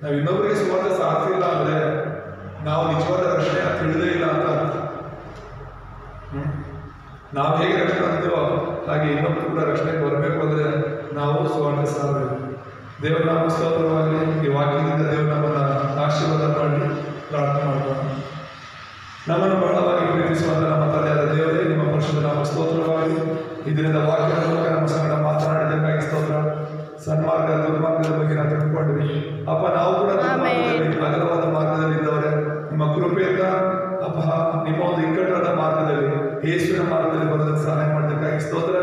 ನಾವು ಇನ್ನೊಬ್ಬರಿಗೆ ಸುವಾರ್ತೆ ಸಾಧಿಸಿಲ್ಲ ಅಂದ್ರೆ ನಾವು ನಿಜವಾದ ರಕ್ಷಣೆ ತಿಳಿದೇ ಇಲ್ಲ ಅಂತ ಅರ್ಥ. ನಾವು ಹೇಗೆ ರಕ್ಷಣೆ ಹೊಂದಿದೀವೋ ಹಾಗೆ ಇನ್ನೊಬ್ಬರು ಕೂಡ ರಕ್ಷಣೆಗೆ ಬರಬೇಕು ಅಂದ್ರೆ ನಾವು ಸುವಾರ್ತೆ ಸಾರಬೇಕು. ದೇವರ ನಾಮ ಸ್ತೋತ್ರವಾಗಿ ಈ ವಾಕ್ಯದಿಂದ ದೇವರು ನಮ್ಮನ್ನ ಆಶೀರ್ವಾದ ಮಾಡಿ ಪ್ರಾರ್ಥನೆ ಮಾಡೋಣ. ನಮ್ಮನ್ನು ಬಹಳವಾಗಿ ಪ್ರೀತಿಸುವಂತ ನಮ್ಮ ತಂದೆಯಾದ ದೇವರೇ, ನಿಮ್ಮ ಪರಿಶುದ್ಧ ನಾಮ ಸ್ತೋತ್ರವಾಗಿ ಇದರಿಂದ ವಾಕ್ಯದ ಮೂಲಕ ನಮ್ಮ ಸಂಗಡ ಮಾತನಾಡಿದ್ದಕ್ಕಾಗಿ ಸ್ತೋತ್ರ. ಸನ್ಮಾರ್ಗ ದುರ್ಮಾರ್ಗದ ಬಗ್ಗೆ ನಾವು ತಿಳ್ಕೊಂಡ್ವಿ ಅಪ್ಪ. ನಾವು ಕೂಡ ಅಗಲವಾದ ಮಾರ್ಗದಲ್ಲಿ ಇದ್ದವರೇ, ನಿಮ್ಮ ಕೃಪೆಯಿಂದ ಅಪ್ಪ ನಿಮ್ಮ ಒಂದು ಇಕ್ಕಟ್ಟಾದ ಮಾರ್ಗದಲ್ಲಿ, ಯೇಸುವಿನ ಮಾರ್ಗದಲ್ಲಿ ಬರೋದಕ್ಕೆ ಸಹಾಯ ಮಾಡೋದಕ್ಕಾಗಿ ಸ್ತೋತ್ರ.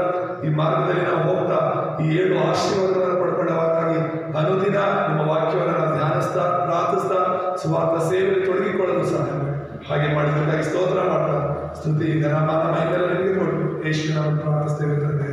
ಈ ಮಾರ್ಗದಲ್ಲಿ ನಾವು ಹೋಗ್ತಾ ಈ 7 ಆಶೀರ್ವಾದಗಳನ್ನು ಪಡ್ಕೊಂಡವರಾಗಿ ಅನುದಿನ ನಿಮ್ಮ ವಾಕ್ಯವನ್ನು ನಾವು ಧ್ಯಾನಿಸ್ತಾ ಪ್ರಾರ್ಥಿಸ್ತಾ ಸುವಾರ್ಥ ಸೇವೆಯಲ್ಲಿ ತೊಡಗಿಕೊಳ್ಳಲು ಸಹಾಯ ಮಾಡಿ. ಹಾಗೆ ಮಾಡಿದ್ದಕ್ಕಾಗಿ ಸ್ತೋತ್ರ ಮಾಡ್ತಾ ಸ್ತುತಿ ಘನಮಾನ ಮಹಿಮೆಲ್ಲ ನಿಮಗೆ ಕೊಟ್ಟು ಯೇಸುವಿನ ಪ್ರಾರ್ಥಿಸ್ತೇವೆ ತಂದೆ.